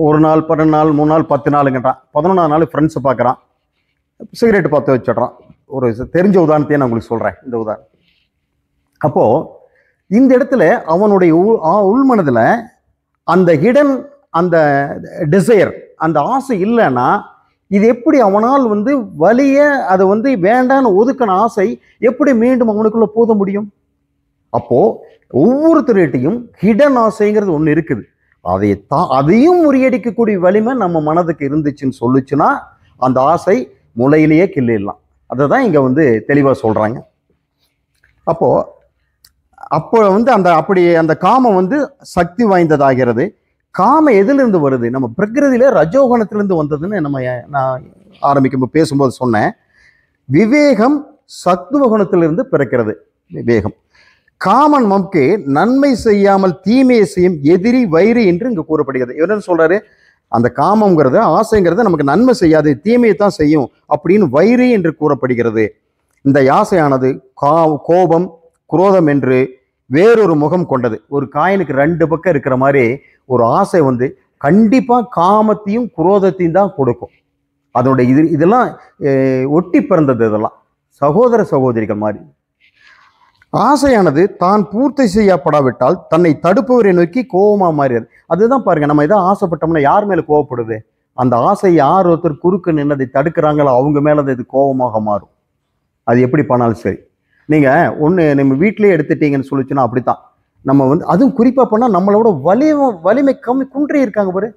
S1: ஒரு நாள் 12 நாள் 3 நாள் 10 நாளுங்கட்டான். 11ஆம் நாள் ஃப்ரெண்ட்ஸை பார்க்குறான், சிகரெட்டு பார்த்து வச்சிடுறான். ஒரு தெரிஞ்ச உதாரணத்தையே நான் உங்களுக்கு சொல்கிறேன். இந்த உதாரணம் அப்போ இந்த இடத்துல அவனுடைய உள்மனதில் அந்த ஹிடன் அந்த டிசையர் அந்த ஆசை இல்லைன்னா இது எப்படி அவனால் வந்து வலிய அதை வந்து வேண்டான்னு ஒதுக்கின ஆசை எப்படி மீண்டும் அவனுக்குள்ள போத முடியும்? அப்போ ஒவ்வொருத்தருகிட்டையும் ஹிடன் ஆசைங்கிறது ஒன்று இருக்குது. அதையும் முறியடிக்கக்கூடிய வலிமை நம்ம மனதுக்கு இருந்துச்சுன்னு சொல்லுச்சுன்னா அந்த ஆசை முளையிலேயே கிள்ளிடலாம். அதை தான் இங்கே வந்து தெளிவாக சொல்கிறாங்க. அப்போ வந்து அந்த காமம் வந்து சக்தி வாய்ந்ததாகிறது. காமம் எதிலிருந்து வருது? நம்ம பிரகிருதியில ரஜோகுணத்திலிருந்து வந்ததுன்னு நான் ஆரம்பிக்கும் பேசும்போது சொன்னேன். விவேகம் சத்துவ குணத்திலிருந்து பிறக்கிறது. விவேகம் காமன் நமக்கு நன்மை செய்யாமல் தீமையை செய்யும் எதிரி வைரி என்று இங்கு கூறப்படுகிறது. இவர் என்ன சொல்றாரு? அந்த காமங்கிறது ஆசைங்கிறது நமக்கு நன்மை செய்யாது, தீமையை தான் செய்யும் அப்படின்னு வைரி என்று கூறப்படுகிறது. இந்த ஆசையானது கோபம் குரோதம் என்று வேறொரு முகம் கொண்டது. ஒரு காயினுக்கு 2 பக்கம் இருக்கிற மாதிரி ஒரு ஆசை வந்து கண்டிப்பா காமத்தையும் குரோதத்தையும் தான் கொடுக்கும். அதனுடைய இதெல்லாம் ஒட்டி பிறந்தது. இதெல்லாம் சகோதர சகோதரிகள் மாதிரி. ஆசையானது தான் பூர்த்தி செய்யப்படாவிட்டால் தன்னை தடுப்பவரை நோக்கி கோபமா மாறியது. அதுதான் பாருங்க, நம்ம எதாவது ஆசைப்பட்டோம்னா யார் மேல கோவப்படுது? அந்த ஆசை யார் ஒருத்தர் குறுக்கு நின்னதை தடுக்கிறாங்களோ அவங்க மேல இது கோபமாக மாறும். அது எப்படி பண்ணாலும் சரி. நீங்க நம்ம வீட்டிலேயே எடுத்துட்டீங்கன்னு சொல்லிச்சுன்னா அப்படித்தான். நம்ம வந்து அதுவும் குறிப்பா பண்ணா நம்மளோட வலிமை கம்மி குன்றி இருக்காங்க பாரு,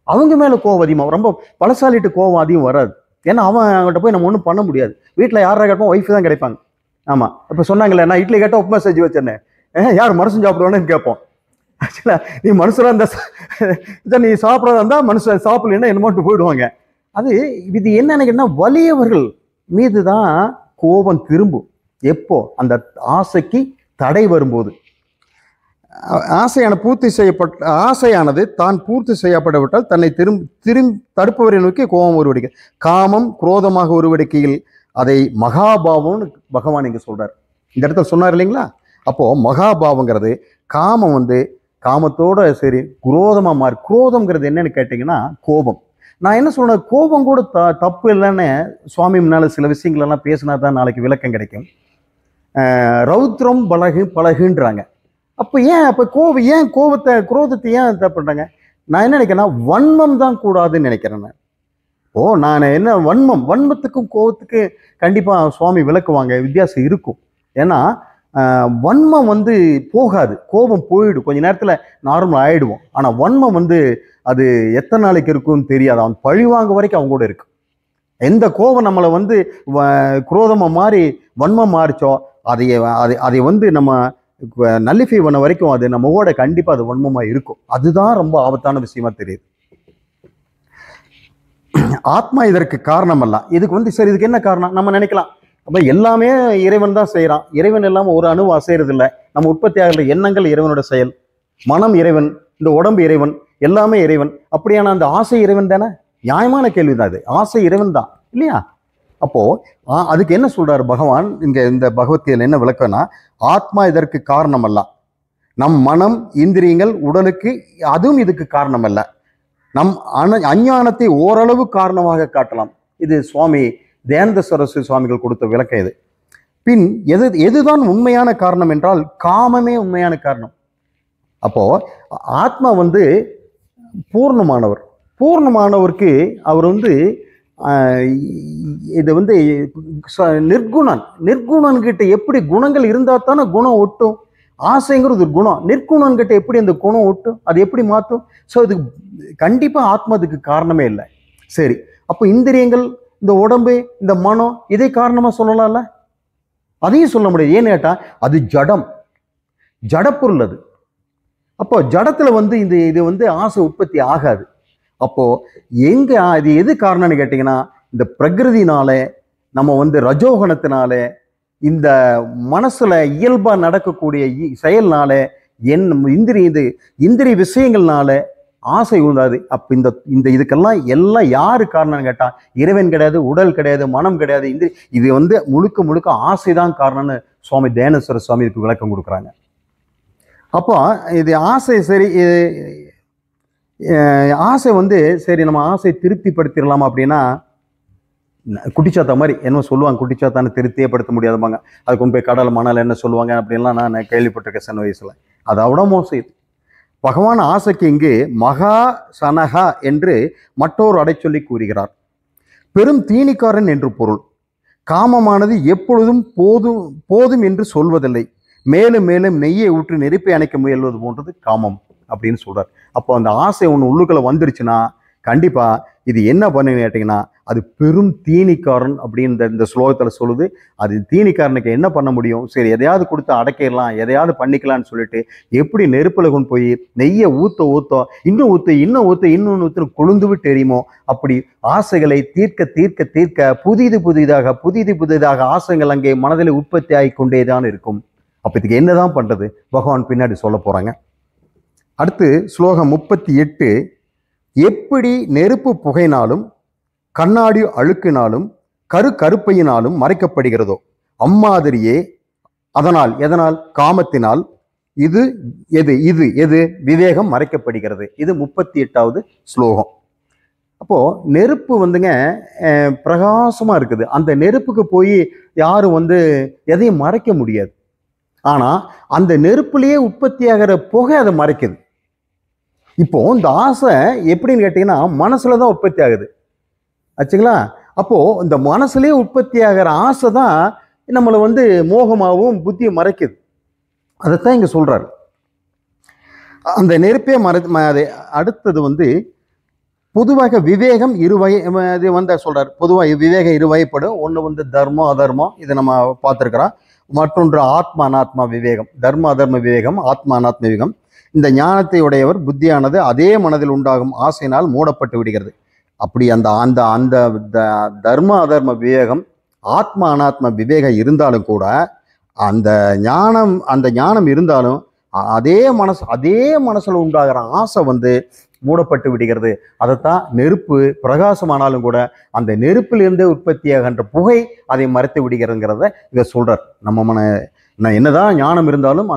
S1: அவங்க மேல கோவம் அதிகமாக. ரொம்ப பலசாலிட்டு கோவம் அதிகம் வராது. ஏன்னா அவங்ககிட்ட போய் நம்ம ஒன்றும் பண்ண முடியாது. வீட்டில் யாரா கேட்போம்? ஒய்ஃப் தான் கிடைப்பாங்க. ஆமா, இப்போ சொன்னாங்களே நான் இட்லி கேட்டால் உப்புமா செஞ்சு வச்சேன்னு, யார் மனுஷன் சாப்பிடுவானு கேட்போம். ஆக்சுவலா நீ மனுஷனா இருந்தா நீ சாப்பிட்றதா இருந்தா மனுஷன் சாப்பிடலன்னா என்னமோட்டு போயிடுவாங்க. இது என்னன்னா வலியவர்கள் மீது தான் கோபம் திரும்பும். எப்போ? அந்த ஆசைக்கு தடை வரும்போது. ஆசையானது தான் பூர்த்தி செய்யப்படவிட்டால் தன்னை திரும்பி தடுப்பவரை நோக்கி கோபம் உருவெடுக்க. காமம் குரோதமாக உருவெடுக்கையில் அதை மகாபாவம்னு பகவான் இங்க சொல்றார். இந்த இடத்துல சொன்னார் இல்லைங்களா? அப்போ மகாபாவங்கிறது காமம் வந்து காமத்தோட சரி குரோதமா மாறி. குரோதம்ங்கிறது என்னன்னு கேட்டீங்கன்னா கோபம். நான் என்ன சொல்றேன், கோபம் கூட தப்பு இல்லைன்னு சுவாமி முன்னால சில விஷயங்கள் எல்லாம் பேசினா தான் நாளைக்கு விளக்கம் கிடைக்கும். ரௌத்ரம் பழகுன்றாங்க. அப்போ ஏன் குரோதத்தை ஏன் தப்புறாங்க? நான் என்ன நினைக்கிறேன்னா வன்மம் தான் கூடாதுன்னு நினைக்கிறேன். நான் என்ன வன்மத்துக்கும் கோபத்துக்கு கண்டிப்பா சுவாமி விளக்குவாங்க, வித்தியாசம் இருக்கும். ஏன்னா வன்மம் வந்து போகாது, கோபம் போயிடும், கொஞ்ச நேரத்தில் நார்மல் ஆயிடுவோம். ஆனால் வன்மம் வந்து அது எத்தனை நாளைக்கு இருக்குன்னு தெரியாது. அவன் பழிவாங்க வரைக்கும் அவங்க கூட இருக்கு. எந்த கோபம் நம்மளை வந்து குரோதமாக மாறி வன்மம் மாறிச்சோ அதை வந்து நம்ம நல்லிஃபை பண்ண வரைக்கும் அது நம்மளோட கண்டிப்பாக அது வன்மமாக இருக்கும். அதுதான் ரொம்ப ஆபத்தான விஷயமா தெரியுது. ஆத்மா இதற்கு காரணம் அல்ல. இதுக்கு வந்து சரி, இதுக்கு என்ன காரணம் நம்ம நினைக்கலாம். அப்போ எல்லாமே இறைவன் தான் செய்கிறான். இறைவன் இல்லாமல் ஒரு அணு அசைறது இல்லை. நம்ம உற்பத்தி ஆகிற எண்ணங்கள் இறைவனோட செயல், மனம் இறைவன், இந்த உடம்பு இறைவன், எல்லாமே இறைவன். அப்படியான அந்த ஆசை இறைவன் தானே? நியாயமான கேள்வி தான் அது. ஆசை இறைவன் தான் இல்லையா? அப்போ அதுக்கு என்ன சொல்றாரு பகவான் இங்க இந்த பகவத்கீதையில் என்ன விளக்கம்னா, ஆத்மா இதற்கு காரணம் அல்ல. நம் மனம், இந்திரியங்கள், உடலுக்கு அதுவும் இதுக்கு காரணம் அல்ல. நம் அஞ்ஞானத்தை ஓரளவு காரணமாக காட்டலாம். இது சுவாமி தயானந்த சரஸ்வதி சுவாமிகள் கொடுத்த விளக்கம் இது. பின் எதுதான் உண்மையான காரணம் என்றால் காமமே உண்மையான காரணம். அப்போ ஆத்மா வந்து பூர்ணமானவர். பூர்ணமானவருக்கு அவர் வந்து இது வந்து நிர்குணன் கிட்ட எப்படி குணங்கள் இருந்தால் தானே குணம் ஒட்டும். ஆசைங்கிறது ஒரு குணம். நிர்குணன் கிட்ட எப்படி அந்த குணம் ஒட்டும், அது எப்படி மாற்றும்? ஸோ இதுக்கு கண்டிப்பாக ஆத்மா அதுக்கு காரணமே இல்லை. சரி, அப்போ இந்திரியங்கள், இந்த உடம்பு, இந்த மனம், இதை காரணமாக சொல்லலாம்ல? அதையும் சொல்ல முடியாது. ஏன்னு கேட்டால் அது ஜடப்பொருள் அது. அப்போ ஜடத்தில் வந்து இது வந்து ஆசை உற்பத்தி ஆகாது. அப்போ எங்க இது எது காரணம்னு கேட்டிங்கன்னா, இந்த பிரகிருதினால, நம்ம வந்து ரஜோகணத்தினால, இந்த மனசுல இயல்பா நடக்கக்கூடிய செயல்னால, இந்திரிய விஷயங்கள்னால ஆசை உண்டாது. அப்ப இந்த இதுக்கெல்லாம் எல்லாம் யாரு காரணம்னு கேட்டா இறைவன் கிடையாது, உடல் கிடையாது, மனம் கிடையாது, இது வந்து முழுக்க ஆசைதான் காரணம்னு சுவாமி தயானந்த சுவாமி இதுக்கு விளக்கம் கொடுக்குறாங்க. அப்போ இது ஆசை சரி, ஆசை வந்து சரி நம்ம ஆசை திருப்திப்படுத்திடலாமா அப்படின்னா, குட்டிச்சாத்தா மாதிரி என்ன சொல்லுவாங்க, குட்டிச்சாத்தான்னு திருப்தியப்படுத்த முடியாதுப்பாங்க. அது கொண்டு போய் கடல் மணல் என்ன சொல்லுவாங்க அப்படின்லாம் நான் கேள்விப்பட்டிருக்கேன் சின்ன வயசுல. அதை விட மோசம் பகவான் ஆசைக்கு இங்கு மகா சனகா என்று மற்றொரு அடைச்சொல்லி கூறுகிறார். பெரும் தீனிக்காரன் என்று பொருள். காமமானது எப்பொழுதும் போதும் என்று சொல்வதில்லை. மேலும் மேலும் நெய்யை ஊற்றி நெருப்பை அணைக்க முயல்வது போன்றது காமம் அப்படின்னு சொல்றார். அப்போ அந்த ஆசை ஒன்று உள்ளுக்குள்ள வந்துருச்சுன்னா கண்டிப்பா இது என்ன பண்ணுன்னு கேட்டீங்கன்னா, அது பெரும் தீனிக்காரன் அப்படின்னு இந்த ஸ்லோகத்தில் சொல்லுது. அது தீனிக்காரனுக்கு என்ன பண்ண முடியும்? சரி, எதையாவது கொடுத்து அடக்கிடலாம், எதையாவது பண்ணிக்கலாம்னு சொல்லிட்டு எப்படி நெருப்புல கொண்டு போய் நெய்யை ஊற்ற இன்னும் ஊற்று கொழுந்து விட்டு எரியுமோ, அப்படி ஆசைகளை தீர்க்க புதிதாக ஆசைகள் அங்கே மனதில் உற்பத்தி ஆகி கொண்டேதான் இருக்கும். அப்ப இதுக்கு என்னதான் பண்றது பகவான் பின்னாடி சொல்ல போறாங்க. அடுத்து ஸ்லோகம் 38. எப்படி நெருப்பு புகையினாலும் கண்ணாடி அழுக்கினாலும் கருப்பையினாலும் மறைக்கப்படுகிறதோ அம்மாதிரியே எதனால் காமத்தினால் எது விவேகம் மறைக்கப்படுகிறது. இது 38வது ஸ்லோகம். அப்போ நெருப்பு வந்துங்க பிரகாசமா இருக்குது. அந்த நெருப்புக்கு போய் யாரும் வந்து எதையும் மறைக்க முடியாது. ஆனா அந்த நெருப்புலயே உற்பத்தி ஆகிற புகை அதை மறைக்குது. இப்போ இந்த ஆசை எப்படின்னு கேட்டீங்கன்னா மனசுலதான் உற்பத்தி ஆகுது ஆச்சுங்களா. அப்போ இந்த மனசுலயே உற்பத்தி ஆகிற ஆசை தான் நம்மளை வந்து மோகமாகவும் புத்தியை மறைக்குது. அதைத்தான் இங்க சொல்றாரு. அந்த நெருப்பே அடுத்தது வந்து பொதுவாக விவேகம் இது வந்து சொல்றாரு. பொதுவாக விவேகம் இருவகைப்படும். ஒன்று வந்து தர்மம் அதர்மம், இதை நம்ம பார்த்துருக்கிறோம். மற்றொன்று ஆத்மா அனாத்மா விவேகம். தர்ம அதர்ம விவேகம், ஆத்மா அனாத்ம விவேகம். இந்த ஞானத்தை உடையவர் புத்தியானது அதே மனதில் உண்டாகும் ஆசையினால் மூடப்பட்டு விடுகிறது. அப்படி அந்த அந்த அந்த தர்ம அதர்ம விவேகம், ஆத்மா அனாத்ம விவேகம் இருந்தாலும் கூட அந்த ஞானம் இருந்தாலும் அதே மனசுல உண்டாகிற ஆசை வந்து மூடப்பட்டு விடுகிறது. அதைத்தான் நெருப்பு பிரகாசமானாலும் கூட அந்த நெருப்பிலிருந்தே உற்பத்தியாகின்ற புகை அதை மறைத்து விடுகிறதுங்கிறத இதை சொல்றார். என்னதான் ஞானம் இருந்தாலும்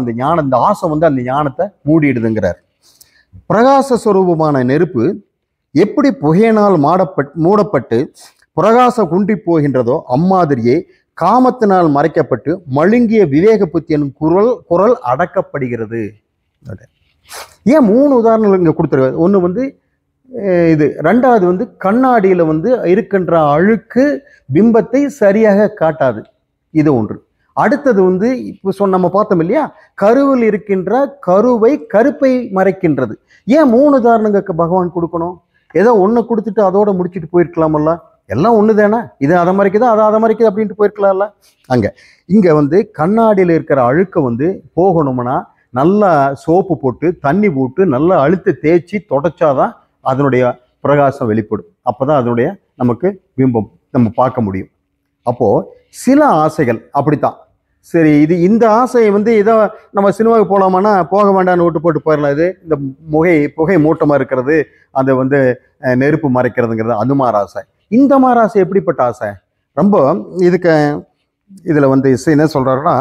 S1: இந்த ஆசை வந்து அந்த ஞானத்தை மூடிடுதுங்கிறார். பிரகாச ஸ்வரூபமான நெருப்பு எப்படி புகையினால் மூடப்பட்டு பிரகாசம் குன்றி போகின்றதோ அம்மாதிரியே காமத்தினால் மறைக்கப்பட்டு மழுங்கிய விவேக புத்தி எனும் குரல் அடக்கப்படுகிறது. ஏன் 3 உதாரணங்கள் இங்க கொடுத்துருவாரு. ஒன்று வந்து இது, ரெண்டாவது வந்து கண்ணாடியில வந்து இருக்கின்ற அழுக்கு பிம்பத்தை சரியாக காட்டாது, இது ஒன்று. அடுத்தது வந்து இப்போ நம்ம பார்த்தோம் இல்லையா, கருவில் இருக்கின்ற கருவை கருப்பை மறைக்கின்றது. ஏன் 3 உதாரணங்களுக்கு பகவான் கொடுக்கணும்? ஏதோ ஒன்று கொடுத்துட்டு அதோட முடிச்சுட்டு போயிருக்கலாமல்ல. எல்லாம் ஒன்று தானே, இது அதை மறைக்குது அதை மறைக்குது அப்படின்ட்டு போயிருக்கலாம்ல. இங்கே வந்து கண்ணாடியில் இருக்கிற அழுக்கை வந்து போகணும்னா நல்லா சோப்பு போட்டு தண்ணி போட்டு நல்லா அழுத்த தேய்ச்சி தொடச்சாதான் அதனுடைய பிரகாசம் வெளிப்படும். அப்போதான் அதனுடைய நமக்கு பிம்பம் நம்ம பார்க்க முடியும். அப்போது சில ஆசைகள் அப்படித்தான். சரி, இந்த ஆசையை வந்து இதை நம்ம சினிமாவுக்கு போகலாமான்னா போக வேண்டாம்னு விட்டு போட்டு போயிடலாம். இது இந்த புகை மூட்டமாக இருக்கிறது, அதை வந்து நெருப்பு மறைக்கிறதுங்கிறது அந்த மாதிரி ஆசை. இந்த மாதிரி ஆசை எப்படிப்பட்ட ஆசை? ரொம்ப இதில் வந்து என்ன சொல்கிறாருன்னா,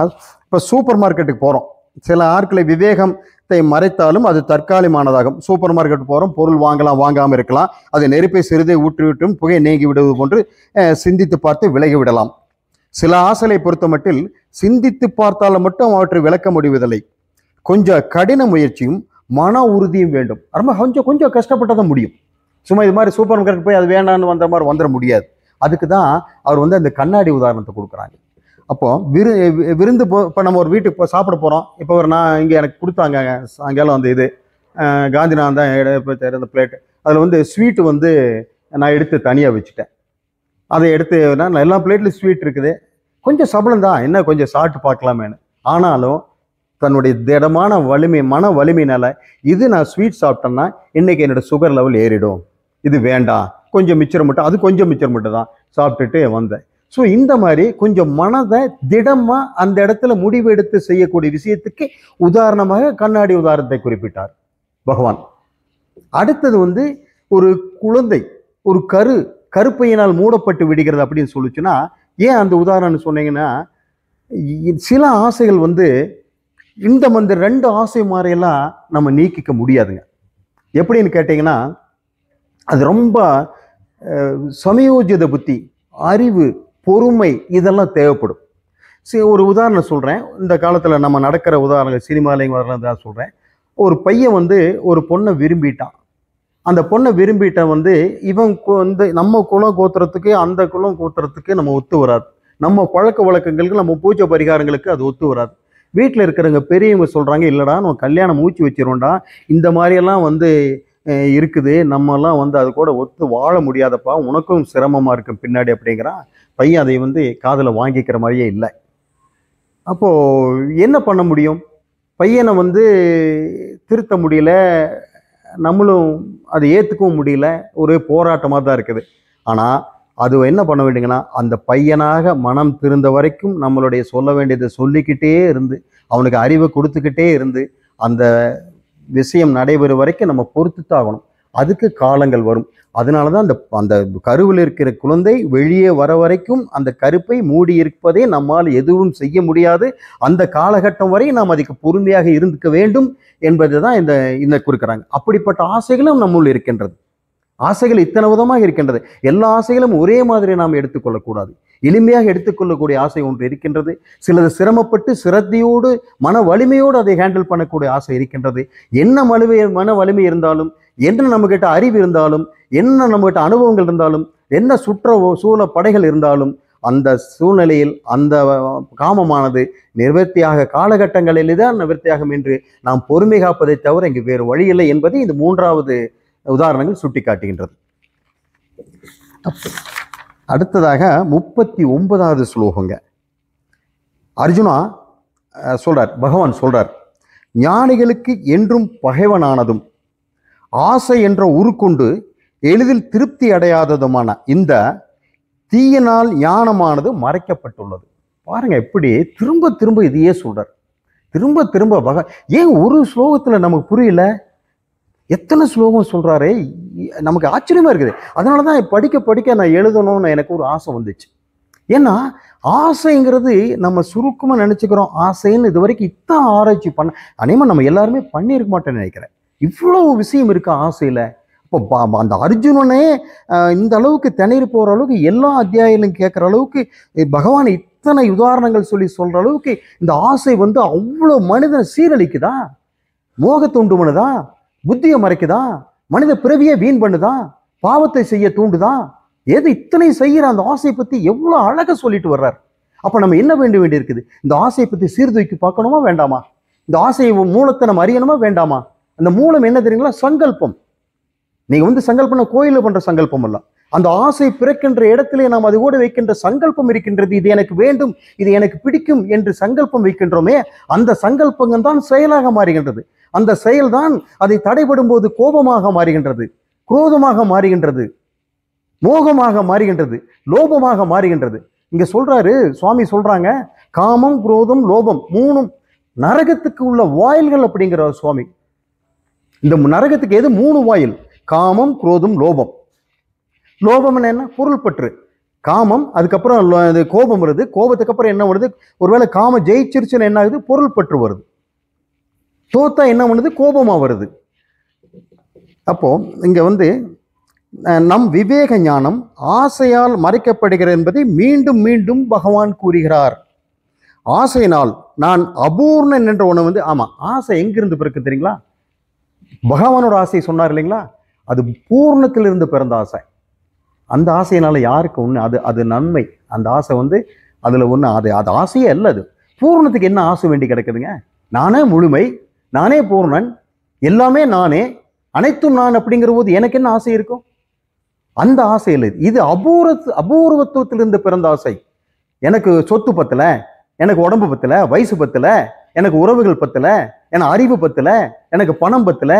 S1: இப்போ சூப்பர் மார்க்கெட்டுக்கு போகிறோம். சில ஆட்களை விவேகத்தை மறைத்தாலும் அது தற்காலிகமானதாகும். சூப்பர் மார்க்கெட் போகிறோம், பொருள் வாங்கலாம் வாங்காமல் இருக்கலாம், அது நெருப்பை சிறிதை ஊற்றிவிட்டும் புகை நீங்கி விடுவது போன்று சிந்தித்து பார்த்து விலகி விடலாம். சில ஆசைகளை பொறுத்த மட்டில் சிந்தித்து பார்த்தாலும் மட்டும் அவற்றை விளக்க முடிவதில்லை. கொஞ்சம் கடின முயற்சியும் மன உறுதியும் வேண்டும். ரொம்ப கொஞ்சம் கஷ்டப்பட்டதான் முடியும். சும்மா இது மாதிரி சூப்பர் மார்க்கெட் போய் அது வேண்டான்னு வந்த மாதிரி வந்துட முடியாது. அதுக்கு தான் அவர் வந்து அந்த கண்ணாடி உதாரணத்தை கொடுக்குறாங்க. அப்போ விருந்து இப்போ நம்ம ஒரு வீட்டுக்கு சாப்பிட போகிறோம். இப்போ நான் இங்கே எனக்கு கொடுத்தாங்க சாயங்காலம் வந்து இது காந்திநாதன் தான் இந்த பிளேட்டு. அதில் வந்து ஸ்வீட்டு வந்து நான் எடுத்து தனியாக வச்சுட்டேன். அதை எடுத்து நான் எல்லா பிளேட்லையும் ஸ்வீட் இருக்குது, கொஞ்சம் சபலம் தான், என்ன கொஞ்சம் சாப்பிட்டு பார்க்கலாமேன்னு. ஆனாலும் தன்னுடைய திடமான வலிமை, மன வலிமையினால இது நான் ஸ்வீட் சாப்பிட்டேன்னா இன்னைக்கு என்னோட சுகர் லெவல் ஏறிடும், இது வேண்டாம், கொஞ்சம் மிச்சர் மட்டும், அது கொஞ்சம் மிச்சர் மட்டும் தான் சாப்பிட்டுட்டு வந்தேன். ஸோ இந்த மாதிரி கொஞ்சம் மனதை திடமாக அந்த இடத்துல முடிவெடுத்து செய்யக்கூடிய விஷயத்துக்கு உதாரணமாக கண்ணாடி உதாரணத்தை குறிப்பிட்டார் பகவான். அடுத்தது வந்து ஒரு குழந்தை ஒரு கருப்பையினால் மூடப்பட்டு விடுகிறது அப்படின்னு சொல்லிச்சுன்னா, ஏன் அந்த உதாரணம் சொன்னீங்கன்னா, சில ஆசைகள் வந்து இந்த 2 ஆசை மாதிரியெல்லாம் நம்ம நீக்கிக்க முடியாதுங்க. எப்படின்னு கேட்டிங்கன்னா, அது ரொம்ப சமயோஜித புத்தி, அறிவு, பொறுமை இதெல்லாம் தேவைப்படும். சரி, ஒரு உதாரணம் சொல்கிறேன். இந்த காலத்தில் நம்ம நடக்கிற உதாரணங்கள் சினிமாலையும் வரலாம் தான் சொல்கிறேன். ஒரு பையன் வந்து ஒரு பொண்ணை விரும்பிட்டான். அந்த பொண்ணை விரும்பிட்ட வந்து இவன் வந்து நம்ம குலம் கோத்திரத்துக்கு அந்த குலம் கோத்திரத்துக்கு நம்ம ஒத்து வராது. நம்ம பழக்க வழக்கங்களுக்கு, நம்ம பூஜை பரிகாரங்களுக்கு அது ஒத்து வராது. வீட்டில் இருக்கிறவங்க பெரியவங்க சொல்கிறாங்க, இல்லைடா நம்ம கல்யாணம் மூச்சு வச்சிருவோம்டா, இந்த மாதிரியெல்லாம் வந்து இருக்குது, நம்மெல்லாம் வந்து அது கூட ஒத்து வாழ முடியாதப்பா, உனக்கும் சிரமமாக இருக்கும் பின்னாடி அப்படிங்கிறான். பையன் அதை வந்து காதில் வாங்கிக்கிற மாதிரியே இல்லை. அப்போது என்ன பண்ண முடியும்? பையனை வந்து திருத்த முடியல, நம்மளும் அதை ஏற்றுக்கவும் முடியல, ஒரே போராட்டமாக தான் இருக்குது. ஆனால் அது என்ன பண்ண வேண்டிங்கன்னா, அந்த பையனாக மனம் திருந்த வரைக்கும் நம்மளுடைய சொல்ல வேண்டியதை சொல்லிக்கிட்டே இருந்து, அவனுக்கு அறிவை கொடுத்துக்கிட்டே இருந்து, அந்த விஷயம் நடைபெறும் வரைக்கும் நம்ம பொறுத்துத்தான் ஆகணும். அதுக்கு காலங்கள் வரும். அதனால தான் அந்த கருவில் இருக்கிற குழந்தை வெளியே வர வரைக்கும் அந்த கருப்பை மூடி இருப்பதே நம்மால் எதுவும் செய்ய முடியாது. அந்த காலகட்டம் வரை நாம் அதுக்கு பொறுமையாக இருந்துக்க வேண்டும் என்பது தான் இந்த குறிக்கிறாங்க. அப்படிப்பட்ட ஆசைகளும் நம்முள் இருக்கின்றது. ஆசைகள் இத்தனை விதமாக இருக்கின்றது. எல்லா ஆசைகளும் ஒரே மாதிரி நாம் எடுத்துக்கொள்ளக்கூடாது. எளிமையாக எடுத்துக்கொள்ளக்கூடிய ஆசை ஒன்று இருக்கின்றது. சிலது சிரமப்பட்டு சிரத்தையோடு மன வலிமையோடு அதை ஹேண்டில் பண்ணக்கூடிய ஆசை இருக்கின்றது. என்ன மன வலிமை இருந்தாலும், என்ன நம்மகிட்ட அறிவு இருந்தாலும், என்ன நம்மகிட்ட அனுபவங்கள் இருந்தாலும், என்ன சூழ படைகள் இருந்தாலும், அந்த சூழ்நிலையில் அந்த காமமானது நிவர்த்தியாக காலகட்டங்களில் தான் நிவர்த்தியாகும் என்று நாம் பொறுமை காப்பதை தவிர இங்கு வேறு வழி இல்லை என்பதை இந்த 3வது உதாரணங்கள் சுட்டி காட்டுகின்றது. அடுத்ததாக 39வது ஸ்லோகங்க. அர்ஜுனா சொல்றார், பகவான் சொல்றார், ஞானிகளுக்கு என்றும் பகைவனானதும் ஆசை என்ற உருக்கொண்டு எளிதில் திருப்தி அடையாததுமான இந்த தீயினால் ஞானமானது மறைக்கப்பட்டுள்ளது. பாருங்க, எப்படி திரும்ப திரும்ப இதையே சொல்றார். திரும்ப திரும்ப ஏன் ஒரு ஸ்லோகத்தில் நமக்கு புரியல, எத்தனை ஸ்லோகம் சொல்றாரே, நமக்கு ஆச்சரியமா இருக்குது. அதனால தான் படிக்க படிக்க நான் எழுதணும்னு எனக்கு ஒரு ஆசை வந்துச்சு. ஏன்னா ஆசைங்கிறது நம்ம சுருக்கமாக நினச்சிக்கிறோம். ஆசைன்னு இது வரைக்கும் இத்தனை ஆராய்ச்சி பண்ண அநேகமாக நம்ம எல்லாருமே பண்ணியிருக்க மாட்டேன்னு நினைக்கிறேன். இவ்வளோ விஷயம் இருக்கா ஆசையில். இப்போ அந்த அர்ஜுனனே இந்த அளவுக்கு திணறி போகிற அளவுக்கு எல்லா அத்தியாயிலும் கேட்குற அளவுக்கு பகவான் இத்தனை உதாரணங்கள் சொல்லி சொல்கிற அளவுக்கு இந்த ஆசை வந்து அவ்வளோ மனிதனை சீரழிக்குதா, மோகத்துண்டு பண்ணுதா, புத்தியை மறைக்குதா, மனித பிறவியை வீண் பண்ணுதா, பாவத்தை செய்ய தூண்டுதா, எது இத்தனை செய்கிற அந்த ஆசையை பற்றி எவ்வளோ அழகாக சொல்லிட்டு வர்றார். அப்போ நம்ம என்ன வேண்டி இருக்குது? இந்த ஆசையை பற்றி சீர்தூக்கி பார்க்கணுமா வேண்டாமா? இந்த ஆசையை மூலத்தை நம்ம அறியணுமா வேண்டாமா? அந்த மூலம் என்ன தெரியுங்களா? சங்கல்பம். நீங்க வந்து சங்கல்பம் கோயிலில் பண்ற சங்கல்பம் அல்ல. அந்த ஆசை பிறக்கின்ற இடத்திலே நாம் அது கூட வைக்கின்ற சங்கல்பம் இருக்கின்றது. இது எனக்கு வேண்டும், இது எனக்கு பிடிக்கும் என்று சங்கல்பம் வைக்கின்றோமே, அந்த சங்கல்பங்கள் தான் செயலாக மாறுகின்றது. அந்த செயல்தான் அதை தடைபடும் போது கோபமாக மாறுகின்றது, குரோதமாக மாறுகின்றது, மோகமாக மாறுகின்றது, லோபமாக மாறுகின்றது. இங்க சொல்றாரு சுவாமி, சொல்றாங்க காமம், குரோதம், லோபம் மூணும் நரகத்துக்கு உள்ள வாயில்கள் அப்படிங்கிறார் சுவாமி. இந்த நரகத்துக்கு எது 3 வாயில்? காமம், குரோதம், லோபம். லோபம் என்ன? பொருள் பற்று. காமம், அதுக்கப்புறம் கோபம் வருது. கோபத்துக்கு அப்புறம் என்ன வருது? ஒருவேளை காமம் ஜெயிச்சிருச்சுன்னு என்ன ஆகுது? பொருள் பற்று வருது. தோத்தா என்ன பண்ணுது? கோபமா வருது. அப்போ இங்க வந்து நம் விவேக ஞானம் ஆசையால் மறைக்கப்படுகிறது என்பதை மீண்டும் மீண்டும் பகவான் கூறுகிறார். ஆசையினால் நான் அபூர்ணன் என்ற ஒன்று வந்து, ஆமா, ஆசை எங்கிருந்து பிறகு தெரியுங்களா? பகவானோட ஆசை சொன்னார் இல்லைங்களா? அது பூர்ணத்திலிருந்து பிறந்த ஆசை. அந்த ஆசையினால யாருக்கு ஒன்று? அது நன்மை. அந்த ஆசை வந்து அதுல ஒன்று, அது ஆசையே அல்ல. அது பூர்ணத்துக்கு என்ன ஆசை வேண்டி கிடக்குதுங்க? நானே முழுமை, நானே பூர்ணன், எல்லாமே நானே, அனைத்தும் நான் அப்படிங்கிற போது எனக்கு என்ன ஆசை இருக்கும்? அந்த ஆசை இல்லை. இது அபூர்வத்துவத்திலிருந்து பிறந்த ஆசை. எனக்கு சொத்து பத்தல, எனக்கு உடம்பு பத்தல, வயசு பத்தல, எனக்கு உறவுகள் பத்தல, எனக்கு அறிவு பத்தல, எனக்கு பணம் பத்தல.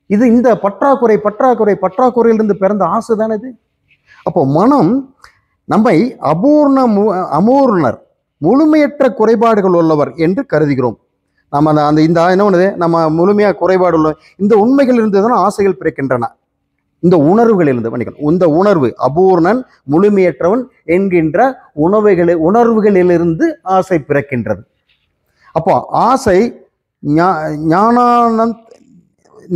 S1: இது இந்த பற்றாக்குறையிலிருந்து பிறந்த ஆசை தானே இது. அப்போ மனம் நம்மை அமூர்ணர், முழுமையற்ற குறைபாடுகள் உள்ளவர் என்று கருதுகிறோம். நம்ம இந்த என்ன பண்ணுது? நம்ம முழுமையாக குறைபாடு உள்ள இந்த உண்மைகள் இருந்து தானே ஆசைகள் பிறக்கின்றன. இந்த உணர்வுகளிலிருந்து இந்த உணர்வு அபூர்ணன், முழுமையற்றவன் என்கின்ற உணர்வுகளிலிருந்து ஆசை பிறக்கின்றது. அப்போ ஆசை ஞானானந்த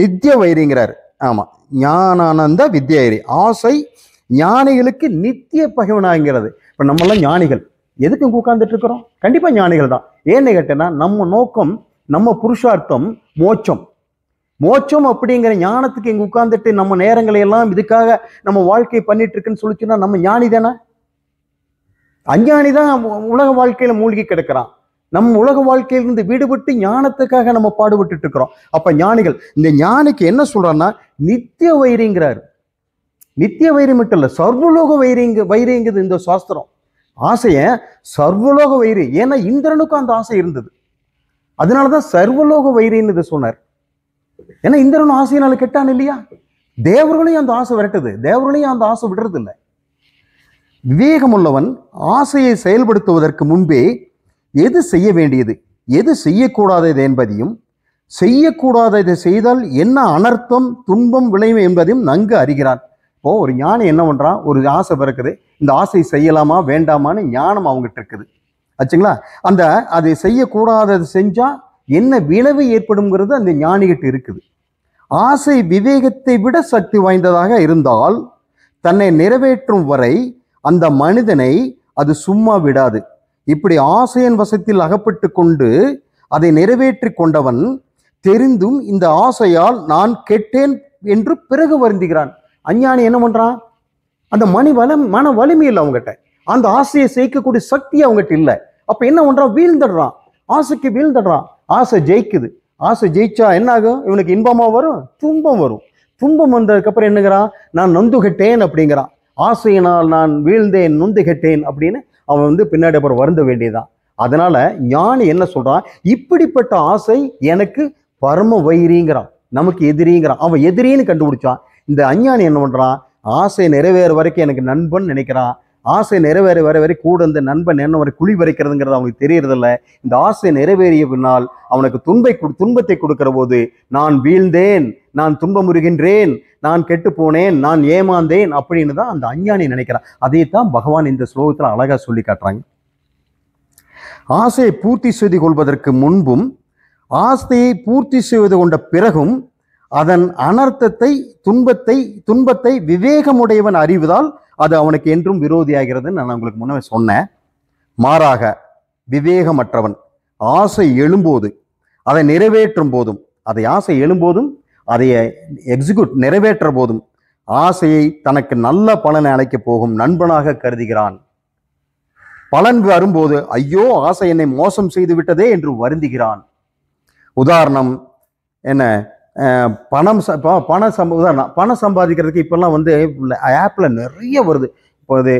S1: நித்திய வைரிங்கிறார். ஆமா, ஞானானந்த வித்யாரி. ஆசை ஞானிகளுக்கு நித்திய பகைவனாகிறது. இப்ப நம்மெல்லாம் ஞானிகள் எதுக்கு உட்கார்ந்துட்டு இருக்கிறோம்? கண்டிப்பா ஞானிகள் தான். ஏன்னு கேட்டேன்னா, நம்ம நோக்கம், நம்ம புருஷார்த்தம் மோட்சம். மோட்சம் அப்படிங்கிற ஞானத்துக்கு இங்க உட்கார்ந்துட்டு நம்ம நேரங்களை எல்லாம் இதுக்காக நம்ம வாழ்க்கை பண்ணிட்டு இருக்குன்னு சொல்லிச்சுன்னா நம்ம ஞானி தானே? அஞ்ஞானி தான் உலக வாழ்க்கையில மூழ்கி கிடக்கிறான். நம்ம உலக வாழ்க்கையிலிருந்து விடுபட்டு ஞானத்துக்காக நம்ம பாடுபட்டு இருக்கிறோம். அப்ப ஞானிகள், இந்த ஞானிக்கு என்ன சொல்றான்னா நித்திய வைரிங்கிறாரு. நித்திய வைரி மட்டும் இல்ல, சர்வலோக வைரிங்குது இந்த சாஸ்திரம். ஆசைய சர்வலோக வைரி. ஏன்னா இந்திரனுக்கும் அந்த ஆசை இருந்தது, அதனாலதான் சர்வலோக வைரின்னு இதை சொன்னார். ஏன்னா இந்திரனும் ஆசையினால கெட்டான் இல்லையா? தேவர்களையும் அந்த ஆசை விரட்டுது, தேவர்களையும் அந்த ஆசை விடுறது இல்லை. விவேகமுள்ளவன் ஆசையை செயல்படுத்துவதற்கு முன்பே எது செய்ய வேண்டியது, எது செய்யக்கூடாதது என்பதையும், செய்யக்கூடாததை செய்தால் என்ன அனர்த்தம், துன்பம் விளையும் என்பதையும் நன்கு அறிகிறான். இப்போ ஒரு ஞானி என்ன பண்றான்? ஒரு ஆசை பிறக்குது, இந்த ஆசை செய்யலாமா வேண்டாமான்னு ஞானம் அவங்ககிட்ட இருக்குது ஆச்சுங்களா? அதை செய்யக்கூடாதது செஞ்சா என்ன விளைவு ஏற்படும்ங்கிறது அந்த ஞானிகிட்ட இருக்குது. ஆசை விவேகத்தை விட சக்தி வாய்ந்ததாக இருந்தால் தன்னை நிறைவேற்றும் வரை அந்த மனிதனை அது சும்மா விடாது. இப்படி ஆசையின் வசத்தில் அகப்பட்டு கொண்டு அதை நிறைவேற்றி கொண்டவன் தெரிந்தும் இந்த ஆசையால் நான் கெட்டேன் என்று பிறகு வருந்துகிறான். அஞ்ஞானி என்ன பண்றான்? அந்த மன வலிமை இல்லை அவங்ககிட்ட, அந்த ஆசையை செய்யக்கூடிய சக்தி அவங்ககிட்ட இல்லை. அப்ப என்ன பண்றான்? வீழ்ந்துடுறான், ஆசைக்கு வீழ்ந்துடுறான். ஆசை ஜெயிக்குது. ஆசை ஜெயிச்சா என்ன ஆகும்? இவனுக்கு இன்பமா வரும், துன்பம் வரும். துன்பம் வந்ததுக்கு அப்புறம் என்னங்கிறான்? நான் நொந்து கெட்டேன் அப்படிங்கிறான். ஆசையினால் நான் வீழ்ந்தேன், நொந்து கெட்டேன் அப்படின்னு அவன் பின்னாடி அப்புறம் வருந்த வேண்டியதான். அதனால ஞானி என்ன சொல்றான்? இப்படிப்பட்ட ஆசை எனக்கு பரம வைரிங்கிறான், நமக்கு எதிரிங்கிறான். அவன் எதிரின்னு கண்டுபிடிச்சான். இந்த அஞ்ஞானி என்ன பண்றான்? ஆசை நிறைவேற வரைக்கும் எனக்கு நண்பன் நினைக்கிறான். ஆசை நிறைவேற வரை கூட இந்த நண்பன் என்ன வரை குழி வரைக்கிறதுங்கிறது அவனுக்கு தெரியறதில்ல. இந்த ஆசை நிறைவேறிய பின்னால் அவனுக்கு துன்பத்தை கொடுக்கிற போது நான் வீழ்ந்தேன், நான் துன்பமுறுகின்றேன், நான் கெட்டு போனேன், நான் ஏமாந்தேன் அப்படின்னு தான் அந்த அஞ்ஞானி நினைக்கிறான். அதைத்தான் பகவான் இந்த ஸ்லோகத்தில் அழகா சொல்லி காட்டுறாங்க. ஆசையை பூர்த்தி செய்து கொள்வதற்கு முன்பும் ஆசையை பூர்த்தி செய்வது கொண்ட பிறகும் அதன் அனர்த்தத்தை, துன்பத்தை விவேகமுடையவன் அறிவதால் அது அவனுக்கு என்றும் விரோதியாகிறதுன்னு நான் உங்களுக்கு முன்னே சொன்னேன். மாறாக விவேகமற்றவன் ஆசை எழும்போது அதை நிறைவேற்றும் போதும், ஆசை எழும்போதும் அதை நிறைவேற்ற போதும் ஆசையை தனக்கு நல்ல பலனை அளிக்க போகும் நண்பனாக கருதுகிறான். பலன் வரும்போது ஐயோ ஆசை என்னை மோசம் செய்து விட்டதே என்று வருந்துகிறான். உதாரணம் என்ன, பணம் சம்பாதிக்கிறதுக்கு இப்பெல்லாம் வந்து ஆப்ல நிறைய வருது. இப்போ இது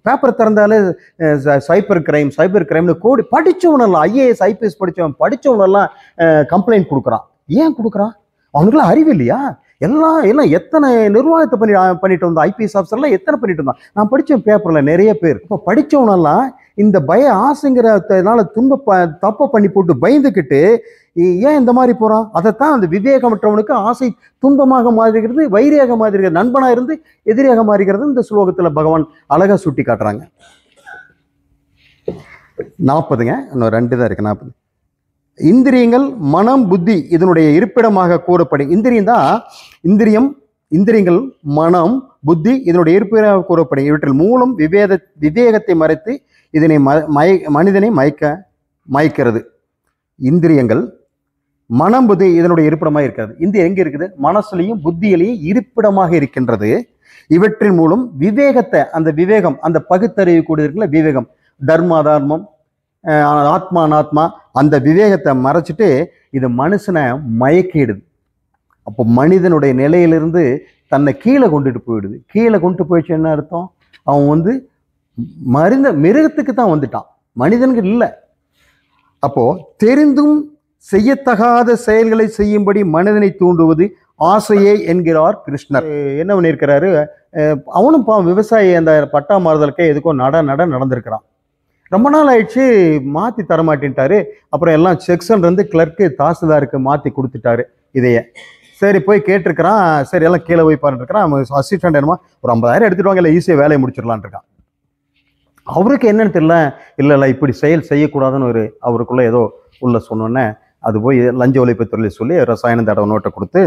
S1: பேப்பர் திறந்தாலே சைபர் கிரைம்னு கோடி படித்தவனெல்லாம் ஐஏஎஸ் ஐபிஎஸ் படித்தவனெல்லாம் கம்ப்ளைண்ட் கொடுக்குறான். ஏன் கொடுக்குறான்? அவனுக்குலாம் அறிவு இல்லையா? எல்லாம் எத்தனை நிர்வாகத்தை பண்ணிட்டு வந்தோம். ஐபிஎஸ் ஆஃபீஸர்லாம் எத்தனை பண்ணிட்டு வந்தான். நான் படித்த பேப்பரில் நிறைய பேர் இப்போ படித்தவனெல்லாம் இந்த ஆசைங்கிறதுனால தப்பை பண்ணி போட்டு பயந்துக்கிட்டு ஏன் இந்த மாதிரி போகிறான்? அதைத்தான் அந்த விவேகமற்றவனுக்கு ஆசை துன்பமாக மாறுகிறது, வைரியாக மாறுகிறது, நண்பனாக இருந்து எதிரியாக மாறுகிறது. இந்த ஸ்லோகத்தில் பகவான் அழகா சுட்டி காட்டுறாங்க. 40ங்க, இன்னும் 2 தான் இருக்கு. 40 இந்திரியங்கள் மனம் புத்தி இதனுடைய இருப்பிடமாக கூறப்படும். இந்திரியங்கள் மனம் புத்தி இதனுடைய இருப்பிடமாக கூறப்படும். இவற்றில் மூலம் விவேகத்தை மறைத்து இதனை மனிதனை மயக்கிறது. இந்திரியங்கள் மனம் புத்தி இதனுடைய இருப்பிடமாக இருக்கிறது. இந்திரியம் எங்க இருக்குது? மனசுலையும் புத்தியிலையும் இருப்பிடமாக இருக்கின்றது. இவற்றின் மூலம் விவேகத்தை, அந்த விவேகம், அந்த பகுத்தறிவு கூட இருக்குல்ல விவேகம், தர்ம அதர்மம், ஆத்மா அனாத்மா, அந்த விவேகத்தை மறைச்சிட்டு இது மனுஷனை மயக்கிடுது. அப்போ மனிதனுடைய நிலையிலிருந்து தன்னை கீழே கொண்டுட்டு போயிடுது. கீழே கொண்டு போயிடுச்சு என்ன அர்த்தம்? அவன் வந்து மிருகத்துக்கு தான் வந்துட்டான், மனிதனுக்கு இல்லை. அப்போ தெரிந்தும் செய்யத்தகாத செயல்களை செய்யும்படி மனிதனை தூண்டுவது ஆசையே என்கிறார் கிருஷ்ணர். என்ன பண்ணியிருக்கிறாரு? அவனும் விவசாயி அந்த பட்டா மாறுதலுக்கே எதுக்கோ நடந்திருக்கிறான். ரொம்ப நாள் ஆயிடுச்சு, மாற்றி தரமாட்டேன்ட்டாரு. அப்புறம் எல்லாம் செக்ஷன் இருந்து கிளர்க்கு தாசில்தாருக்கு மாற்றி கொடுத்துட்டாரு இதையே. சரி போய் கேட்டிருக்கிறான். சரி எல்லாம் கீழே போய் பாருன்ருக்கிறான். அசிஸ்டன்ட் என்னமா ஒரு 50,000 எடுத்துட்டு வாங்க, இல்லை ஈஸியாக வேலையை முடிச்சிடலான் இருக்கான். அவருக்கு என்னன்னு தெரியல. இல்லை இப்படி செய்யக்கூடாதுன்னு அவருக்குள்ள ஏதோ உள்ள சொன்னோன்னே அது போய் லஞ்ச ஒழிப்புத்துறையில் சொல்லி ரசாயன தடவை நோட்டை கொடுத்து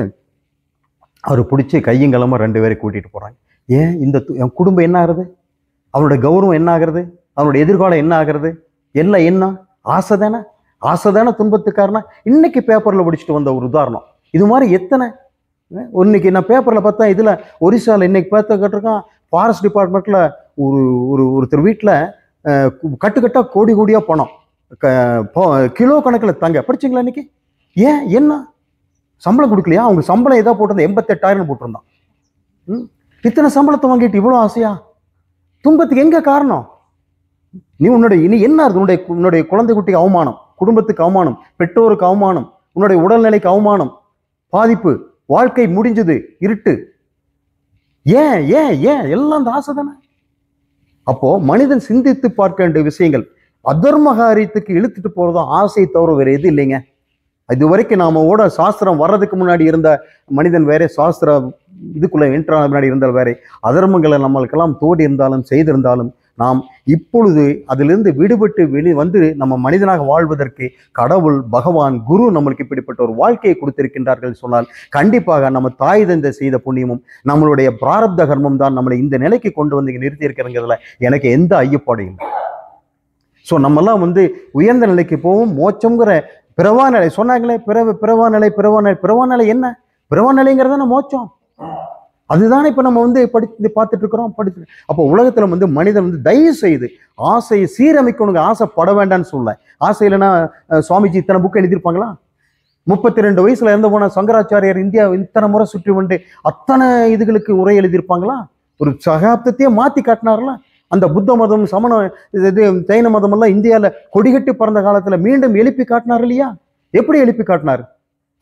S1: அவர் பிடிச்சி கையங்கலமாக 2 பேரை கூட்டிகிட்டு போகிறாங்க. ஏன் என் குடும்பம் என்ன ஆகுறது? அவனுடைய கௌரவம் என்ன ஆகிறது? அவனுடைய எதிர்காலம் என்ன ஆகிறது? எல்லாம் என்ன? ஆசை தானே துன்பத்துக்காரனா? இன்னைக்கு பேப்பரில் படிச்சுட்டு வந்த ஒரு உதாரணம். இது மாதிரி எத்தனை இன்னைக்கு நான் பேப்பரில் பார்த்தா, இதில் ஒரிசாவில் இன்னைக்கு பார்த்து கேட்டிருக்கான். ஃபாரஸ்ட் டிபார்ட்மெண்ட்டில் ஒருத்தர் வீட்டில் கட்டுக்கட்டாக கோடியாக பணம், கிலோ கணக்கில் தங்க. படிச்சிங்களா இன்னைக்கு? ஏன் என்ன சம்பளம் கொடுக்கலையா? அவங்க சம்பளம் எதாவது போட்டிருந்தா 88,000 போட்டிருந்தான். இத்தனை சம்பளத்தை வாங்கிட்டு இவ்வளோ ஆசையா? துன்பத்துக்கு எங்க காரணம்? இனி என்ன இருக்கு? உன்னுடைய குழந்தை குட்டிக்கு அவமானம், குடும்பத்துக்கு அவமானம், பெற்றோருக்கு அவமானம், உன்னுடைய உடல்நிலைக்கு அவமானம், பாதிப்பு, வாழ்க்கை முடிஞ்சது, இருட்டு. ஏன் ஏன் ஏன் எல்லாம் அந்த ஆசை தானே. அப்போ மனிதன் சிந்தித்து பார்க்க வேண்டிய விஷயங்கள், அதர்ம காரியத்துக்கு இழுத்துட்டு போறதும் ஆசை தவிர வேற எது இல்லைங்க. இது வரைக்கும் நாம சாஸ்திரம் வர்றதுக்கு முன்னாடி இருந்த மனிதன் வேற, சாஸ்திர இதுக்குள்ள என்ட்ரான முன்னாடி இருந்தால் வேற. அதர்மங்களை நம்மளுக்கெல்லாம் தோடி இருந்தாலும் செய்திருந்தாலும் நாம் இப்பொழுது அதிலிருந்து விடுபட்டு வந்து நம்ம மனிதனாக வாழ்வதற்கு கடவுள், பகவான், குரு நம்மளுக்கு இப்படிப்பட்ட ஒரு வாழ்க்கையை கொடுத்திருக்கின்றார்கள் சொன்னால் கண்டிப்பாக நம்ம தாய் தந்தை செய்த புண்ணியமும் நம்மளுடைய பிராரப்த கர்மம் தான் நம்மளை இந்த நிலைக்கு கொண்டு வந்து இங்கே நிறுத்தி இருக்கிறதுல எனக்கு எந்த ஐயப்பாடும் இல்லை. ஸோ நம்மெல்லாம் உயர்ந்த நிலைக்கு போவோம். மோட்சங்கிற பிறவா நிலை சொன்னாங்களே, பிறவா நிலை என்ன? பிறவா நிலைங்கிறதான மோட்சம். அதுதானே இப்போ நம்ம படித்து பார்த்துட்டு இருக்கிறோம். அப்போ உலகத்தில் மனிதன் தயவு செய்து ஆசையை சீரமைக்கணுங்க. ஆசைப்பட வேண்டான்னு சொல்ல. ஆசை இல்லைன்னா சுவாமிஜி இத்தனை புக்கு எழுதியிருப்பாங்களா? 32 வயசுல இறந்து போன சங்கராச்சாரியார் இந்தியா இத்தனை முறை சுற்றி வந்து அத்தனை இதுகளுக்கு உரை எழுதியிருப்பாங்களா? ஒரு சகாப்தத்தையே மாற்றி காட்டினார்களா? அந்த புத்த மதம், சமண ஜெயின மதம் எல்லாம் இந்தியாவில் கொடிகட்டி பறந்த காலத்தில் மீண்டும் எழுப்பி காட்டினார் இல்லையா? எப்படி எழுப்பி காட்டினார்?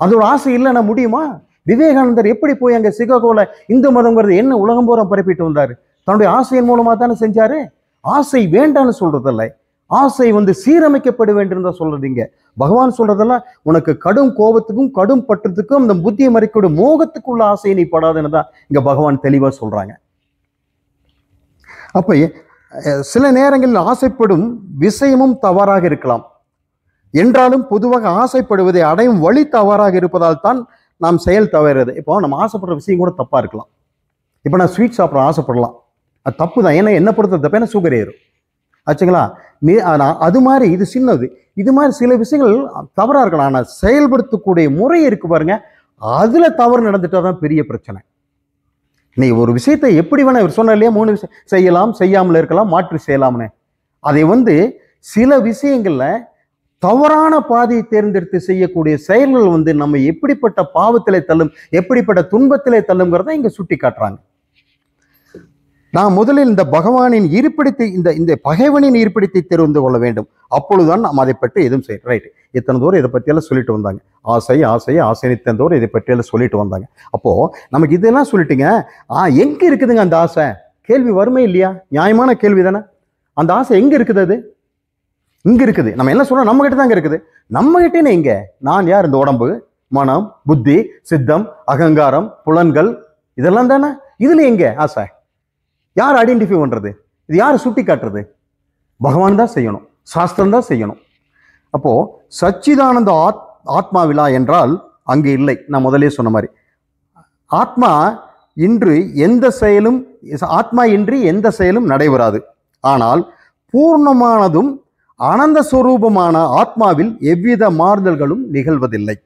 S1: அதோட ஆசை இல்லைன்னா முடியுமா? விவேகானந்தர் எப்படி போய் அங்கே சிகாகோல இந்து மதம்ங்கிறது என்ன உலகம் பூரா பரப்பிட்டு வந்தார்? தன்னுடைய ஆசையின் மூலமா தானே செஞ்சாரு. ஆசை வேண்டான்னு சொல்றதில்லை, ஆசை சீரமைக்கப்பட வேண்டும் தான் சொல்றது. இங்க பகவான் சொல்றதெல்லாம் உனக்கு கடும் கோபத்துக்கும் கடும் பற்றத்துக்கும் அந்த புத்தியை மறைக்கூட மோகத்துக்குள்ள ஆசையை நீ படாதுன்னு தான் இங்க பகவான் தெளிவா சொல்றாங்க. அப்ப சில நேரங்களில் ஆசைப்படும் விஷயமும் தவறாக இருக்கலாம் என்றாலும் பொதுவாக ஆசைப்படுவதை அடையும் வழி தவறாக இருப்பதால் தான் நாம் செயல் தவறுறது. இப்போ நம்ம ஆசைப்படுற விஷயம் கூட தப்பா இருக்கலாம். இப்போ நான் ஸ்வீட் சாப்பிட ஆசைப்படலாம், அது தப்பு தான். ஏன்னா என்ன பொறுத்த தப்பு, ஏன்னா சுகர் ஏறும் ஆச்சுங்களா. அது மாதிரி இது சின்னது, இது மாதிரி சில விஷயங்கள் தவறாக இருக்கலாம். ஆனால் செயல்படுத்தக்கூடிய முறை இருக்கு பாருங்க, அதுல தவறு நடந்துட்டா தான் பெரிய பிரச்சனை. நீ ஒரு விஷயத்தை எப்படி வேணா இவர் சொன்ன இல்லையா, 3 விஷயம் செய்யலாம், செய்யாமல் இருக்கலாம், மாற்றி செய்யலாம்னு. அதை சில விஷயங்கள்ல தவறான பாதையை தேர்ந்தெடுத்து செய்யக்கூடிய செயல்கள் நம்ம எப்படிப்பட்ட பாவத்திலே தள்ளும், எப்படிப்பட்ட துன்பத்திலே தள்ளுங்கிறத இங்க சுட்டி காட்டுறாங்க. நான் முதலில் இந்த பகவானின் இருப்பிடத்தை இந்த பகைவனின் இருப்பிடத்தை தெரிந்து கொள்ள வேண்டும். அப்பொழுதுதான் நாம் அதை பற்றி எதுவும் செய்ய ரைட். இத்தனை தூரம் இதை பற்றியெல்லாம் சொல்லிட்டு வந்தாங்க. ஆசை ஆசை ஆசை இத்தனை தூரம் இதை பற்றியெல்லாம் சொல்லிட்டு வந்தாங்க. அப்போ நமக்கு இதெல்லாம் சொல்லிட்டுங்க, எங்க இருக்குதுங்க அந்த ஆசை? கேள்வி வருமே இல்லையா? நியாயமான கேள்வி தானே. அந்த ஆசை எங்க இருக்குது? அது இங்க இருக்குது. நம்ம என்ன சொல்றோம்? நம்ம கிட்ட தாங்க இருக்குது. நம்ம கிட்டே எங்க? நான் யார்? இந்த உடம்பு, மனம், புத்தி, சித்தம், அகங்காரம், புலன்கள், இதெல்லாம் தானே. இதுல எங்க ஆசை? யார் ஐடென்டிஃபை பண்றது? இது யார் சுட்டி காட்டுறது? பகவான் தான் செய்யணும், சாஸ்திரம் தான் செய்யணும். அப்போ சச்சிதானந்த ஆத்மா விழா என்றால் அங்கு இல்லை. நான் முதலே சொன்ன மாதிரி ஆத்மா இன்றி எந்த செயலும் நடைபெறாது. ஆனால் பூர்ணமானதும் அனந்த ஸ்வரூபமான ஆத்மாவில் எவ்வித மாறுதல்களும் நிகழ்வதில்லை.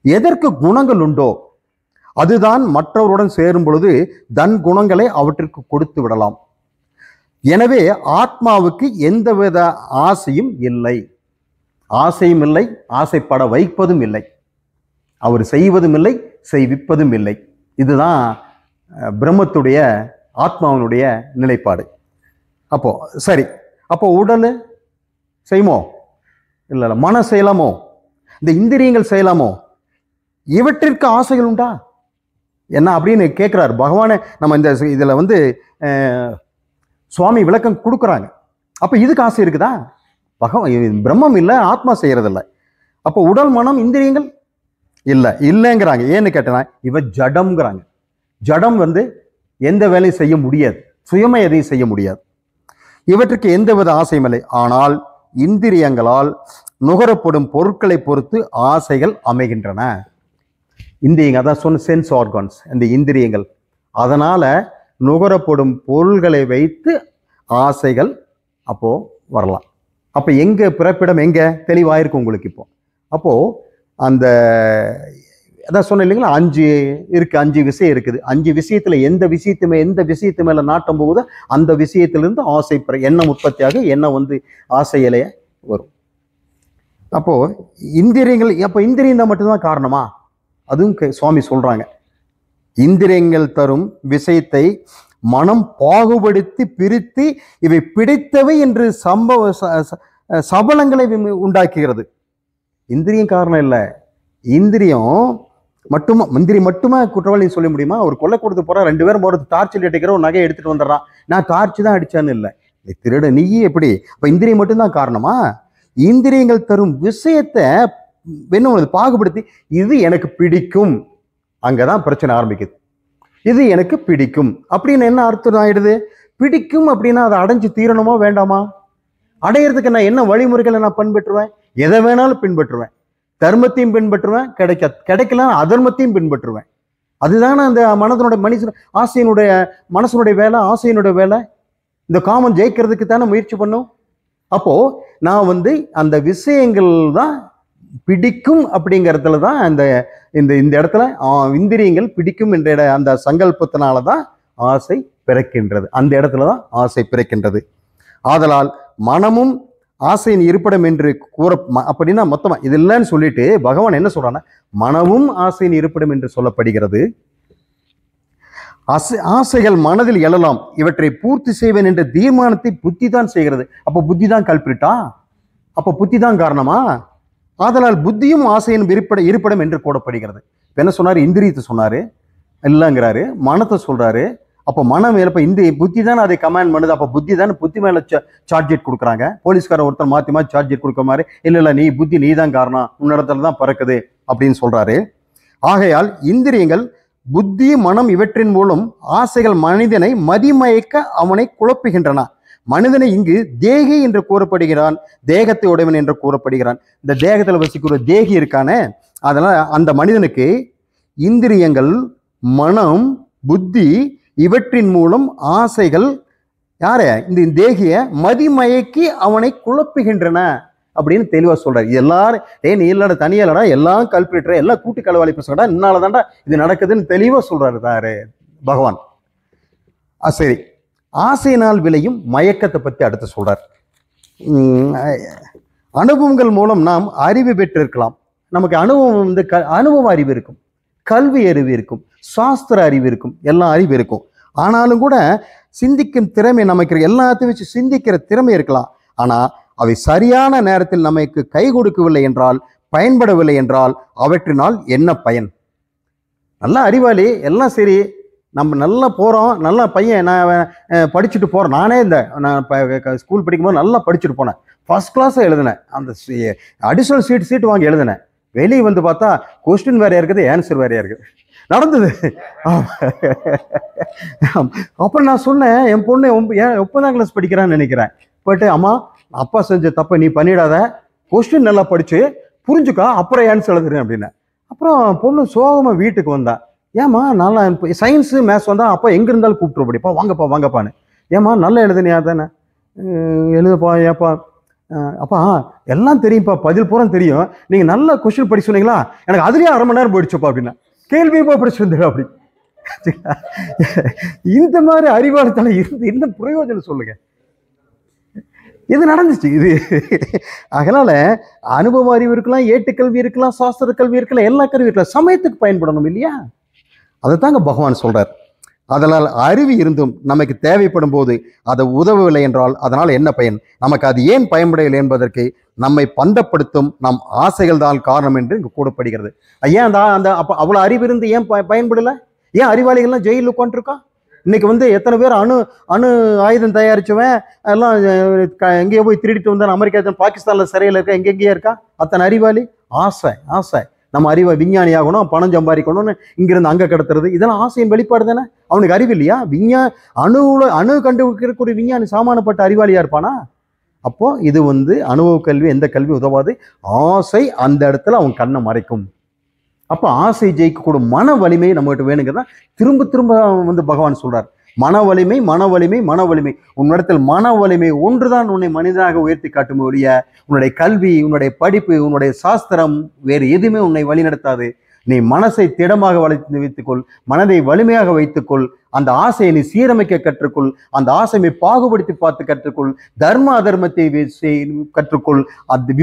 S1: எதற்கு குணங்கள் உண்டோ அதுதான் மற்றவருடன் சேரும் பொழுது தன் குணங்களை அவற்றிற்கு கொடுத்து விடலாம். எனவே ஆத்மாவுக்கு எந்தவித ஆசையும் இல்லை, ஆசைப்பட வைப்பதும் இல்லை, அவர் செய்வதும் இல்லை, செய்விப்பதும் இல்லை. இதுதான் பிரம்மத்துடைய ஆத்மாவினுடைய நிலைப்பாடு. அப்போ சரி, அப்போ உடல் செய்யுமோ? இல்லை, மனம் செய்யலாமோ? இந்த இந்திரியங்கள் செய்யலாமோ? இவற்றிற்கு ஆசைகள் உண்டா என்ன அப்படின்னு கேட்குறாரு பகவானே. நம்ம இதில் சுவாமி விளக்கம் கொடுக்குறாங்க. அப்போ இதுக்கு ஆசை இருக்குதா? பிரம்மம் இல்லை, ஆத்மா செய்யறதில்லை. அப்போ உடல், மனம், இந்திரியங்கள் இல்லைங்கிறாங்க. ஏன்னு கேட்டனா இவ ஜடம்ங்கிறாங்க. ஜடம் எந்த வேலையும் செய்ய முடியாது, சுயமா எதையும் செய்ய முடியாது. இவற்றுக்கு எந்தவித ஆசையும் இல்லை. ஆனால் இந்திரியங்களால் நுகரப்படும் பொருட்களை பொறுத்து ஆசைகள் அமைகின்றன. இந்திரியங்கள் அதான் சொன்ன சென்ஸ் ஆர்கான்ஸ், இந்த இந்திரியங்கள். அதனால நுகரப்படும் பொருள்களை வைத்து ஆசைகள் அப்போ வரலாம். அப்போ எங்க பிறப்பிடம் எங்க தெளிவாயிருக்கும் உங்களுக்கு. இப்போ அப்போ அந்த அதான் சொன்ன இல்லைங்களா, 5 விஷயம் இருக்குது. 5 விஷயத்துல எந்த விஷயத்து மேல நாட்டம் போகுதோ அந்த விஷயத்திலிருந்து ஆசை எண்ணம் உற்பத்தியாக எண்ணம் ஆசையிலேயே வரும். அப்போ இந்திரியங்கள், அப்போ இந்திரியம் தான் மட்டும்தான் காரணமா? அதுவும் சுவாமி சொல்றாங்க. இந்திரியங்கள் தரும் விஷயத்தை மனம் பாகுபடுத்தி பிரித்து இவை பிடித்தவை என்று சபலங்களை உண்டாக்குகிறது. இந்திரியம் காரணம் இல்லை. இந்திரியம் மட்டுமா குற்றவாளி சொல்ல முடியுமா? ஒரு கொலை கொடுத்து போறா, 2 பேரும் போறது, டார்ச்சில் அடிக்கிற ஒரு நகையை எடுத்துட்டு வந்துடுறான், நான் டார்ச் தான் அடிச்சான்னு இல்லை, திருட நீ எப்படி? அப்ப இந்திரியம் மட்டும்தான் காரணமா? இந்திரியங்கள் தரும் விஷயத்தை பாகுபடுத்தி இது எனக்கு பிடிக்கும், அங்கதான் பிரச்சனை ஆரம்பிக்குது. இது எனக்கு பிடிக்கும் அப்படின்னு என்ன அர்த்தம் ஆயிடுது? பிடிக்கும் அப்படின்னா அதை அடைஞ்சு தீரணுமா வேண்டாமா? அடையிறதுக்கு நான் என்ன வழிமுறைகளை நான் பின்பற்றுவேன்? எதை வேணாலும் பின்பற்றுவேன். தர்மத்தையும் பின்பற்றுவேன், கிடைக்கலாம் அதர்மத்தையும் பின்பற்றுவேன். அதுதானே அந்த மனசனுடைய வேலை, ஆசையினுடைய வேலை. இந்த காமம் ஜெயிக்கிறதுக்கு தானே முயற்சி பண்ணும். அப்போ நான் அந்த விஷயங்கள் தான் பிடிக்கும் அப்படிங்கிறதுல தான் இந்த இடத்துல இந்திரியங்கள் பிடிக்கும் என்ற அந்த சங்கல்பத்தினால தான் ஆசை பிறக்கின்றது. அந்த இடத்துல தான் ஆசை பிறக்கின்றது. ஆதலால் மனமும் ஆசையின் இருப்பிடம் என்று அப்படின்னா மொத்தமா இது இல்லைன்னு சொல்லிட்டு பகவான் என்ன சொல்றான்னா, மனமும் ஆசையின் இருப்பிடம் என்று சொல்லப்படுகிறது. ஆசைகள் மனதில் எழலாம், இவற்றை பூர்த்தி செய்வேன் என்ற தீர்மானத்தை புத்தி தான் செய்கிறது. அப்ப புத்தி தான் கல்பிரிட்டா? அப்ப புத்தி தான் காரணமா? ஆதலால் புத்தியும் ஆசையின் இருப்பிடம் என்று கூடப்படுகிறது. என்ன சொன்னாரு? இந்திரியத்தை சொன்னாரு இல்லைங்கிறாரு, மனத்தை சொல்றாரு. அப்போ மனம் மேல இந்த புத்தி தானே அதை கமாண்ட் பண்ணுது. அப்போ புத்தி தானே புத்தி மேல சார்ஜெட் கொடுக்குறாங்க. போலீஸ்கார ஒருத்தர் மாத்தி சார்ஜெட் கொடுக்க மாதிரி, இல்ல நீ புத்தி நீ தான் காரணம், உன்னிடத்துல தான் பறக்குது அப்படின்னு சொல்றாரு. ஆகையால் இந்திரியங்கள், புத்தி, மனம் இவற்றின் மூலம் ஆசைகள் மனிதனை மதிமயக்க அவனை குழப்புகின்றன. மனிதனை இங்கு தேகி என்று கூறப்படுகிறான், தேகத்தை உடையவன் என்று கூறப்படுகிறான். இந்த தேகத்துல வசிக்கிற தேகி இருக்கானே, அதனால அந்த மனிதனுக்கு இந்திரியங்கள், மனம், புத்தி இவற்றின் மூலம் ஆசைகள் இந்த தேகிய மதிமயக்கி அவனை குழப்புகின்றன அப்படின்னு தெளிவா சொல்றாரு. எல்லாரும் நீ இல்லடா, தனியா இல்லடா, எல்லாம் கல்பிட்டுற, எல்லாம் கூட்டு களவாளி பேசுறடா, என்னாலதான்டா இது நடக்குதுன்னு தெளிவா சொல்றாரு தாரு பகவான். சரி, ஆசையினால் விளையும் மயக்கத்தை பத்தி அடுத்து சொல்றார். அனுபவங்கள் மூலம் நாம் அறிவு பெற்றிருக்கலாம். நமக்கு அனுபவம் வந்து அனுபவ அறிவு இருக்கும், கல்வி அறிவு இருக்கும், சாஸ்திர அறிவு இருக்கும், எல்லா அறிவு இருக்கும். ஆனாலும் கூட சிந்திக்கும் திறமை நமக்கு எல்லாத்தையும் வச்சு சிந்திக்கிற திறமை இருக்கலாம். ஆனால் அவை சரியான நேரத்தில் நமக்கு கை கொடுக்கவில்லை என்றால், பயன்படவில்லை என்றால் அவற்றினால் என்ன பயன்? நல்ல அறிவாளி எல்லாம் சரி, நம்ம நல்லா போகிறோம், நல்ல பையன், நான் படிச்சுட்டு போகிறேன். நானே நான் ஸ்கூல் படிக்கும்போது நல்லா படிச்சுட்டு போனேன், ஃபர்ஸ்ட் கிளாஸாக எழுதினேன், அந்த அடிஷ்னல் சீட்டு வாங்கி எழுதினேன். வெளியே வந்து பார்த்தா கொஸ்டின் வேறையா இருக்குது, ஆன்சர் வேறையா இருக்குது, நடந்தது. அப்புறம் நான் சொன்னேன், என் பொண்ணு 9ஆம் கிளாஸ் படிக்கிறான்னு நினைக்கிறேன். போயிட்டு, அம்மா அப்பா செஞ்ச தப்பை நீ பண்ணிடாத, கொஸ்டின் நல்லா படிச்சு புரிஞ்சுக்கா, அப்புறம் ஆன்சர் எழுதுறேன் அப்படின்னு. அப்புறம் பொண்ணு சோகமாக வீட்டுக்கு வந்தா. ஏம்மா நல்லா சயின்ஸு மேத்ஸ் வந்தால் அப்பா எங்கே இருந்தாலும் கூப்பிட்டுருப்படிப்பா, வாங்கப்பான்னு. ஏம்மா நல்லா எழுதுனியா தானே? எழுதுப்பா. ஏப்பா? அப்பா எல்லாம் தெரியும்ப்பா, பதில் பூரா தெரியும், நீங்கள் நல்ல கொஸ்டின் படிச்சு சொன்னீங்களா, எனக்கு அதுலேயே அரை மணி நேரம் போயிடுச்சுப்பா அப்படின்னா. கேள்வியப்பா படிச்சு வந்துடு அப்படி. இந்த மாதிரி அறிவாளத்தால் இருந்து என்ன பிரயோஜனம் சொல்லுங்க? இது நடந்துச்சு இது. அதனால அனுபவ அறிவு இருக்கலாம், ஏட்டுக்கல்வி இருக்கலாம், சாஸ்திர கல்வி இருக்கலாம், எல்லா கல்வி இருக்கலாம், சமயத்துக்கு பயன்படணும் இல்லையா? அதை தாங்க பகவான் சொல்றார். அதனால் அறிவு இருந்தும் நமக்கு தேவைப்படும் போது அதை உதவவில்லை என்றால் அதனால் என்ன பயன்? நமக்கு அது ஏன் பயன்படவில்லை என்பதற்கு நம்மை பந்தப்படுத்தும் நம் ஆசைகள் தான் காரணம் என்று இங்கு கூறப்படுகிறது. ஏன் அந்த அப்போ அவ்வளோ அறிவு இருந்து ஏன் பயன்படலை? ஏன் அறிவாளிகள்லாம் ஜெயிலில் உட்காந்துருக்கா? இன்னைக்கு வந்து எத்தனை பேர் அணு ஆயுதம் தயாரிச்சவன் எல்லாம் எங்கேயோ போய் திருடிட்டு வந்தான், அமெரிக்கா பாகிஸ்தானில் சிறையில் இருக்கா, எங்கெங்கேயே இருக்கா? அத்தனை அறிவாளி. ஆசை நம்ம அறிவை விஞ்ஞானி ஆகணும், பணம் சம்பாதிக்கணும்னு இங்கிருந்து அங்கே கடத்துறது, இதெல்லாம் ஆசையின் வெளிப்பாடு தானே. அவனுக்கு அறிவு இல்லையா? அணு கண்டுபிடிக்கிறக்கூடிய விஞ்ஞானி சாமானப்பட்ட அறிவாளியா இருப்பானா? அப்போ இது வந்து அனுபவ கல்வி, எந்த கல்வி உதவாது. ஆசை அந்த இடத்துல அவன் கண்ணை மறைக்கும். அப்போ ஆசை ஜெயிக்கக்கூடும் மன வலிமை நம்மகிட்ட வேணுங்கிறதா திரும்ப திரும்ப வந்து பகவான் சொல்றார். மன வலிமை. உன்னிடத்தில் மன வலிமை ஒன்றுதான் உன்னை மனிதனாக உயர்த்தி காட்டும் ஒழிய உன்னுடைய கல்வி, உன்னுடைய படிப்பு, உன்னுடைய சாஸ்திரம் வேறு எதுவுமே உன்னை வழிநடத்தாது. நீ மனசை திடமாக வைத்துக்கொள், மனதை வலிமையாக வைத்துக்கொள், அந்த ஆசையை நீ சீரமைக்க கற்றுக்கொள், அந்த ஆசையை பாகுபடுத்தி பார்த்து கற்றுக்கொள், தர்ம அதர்மத்தை கற்றுக்கொள், அந்த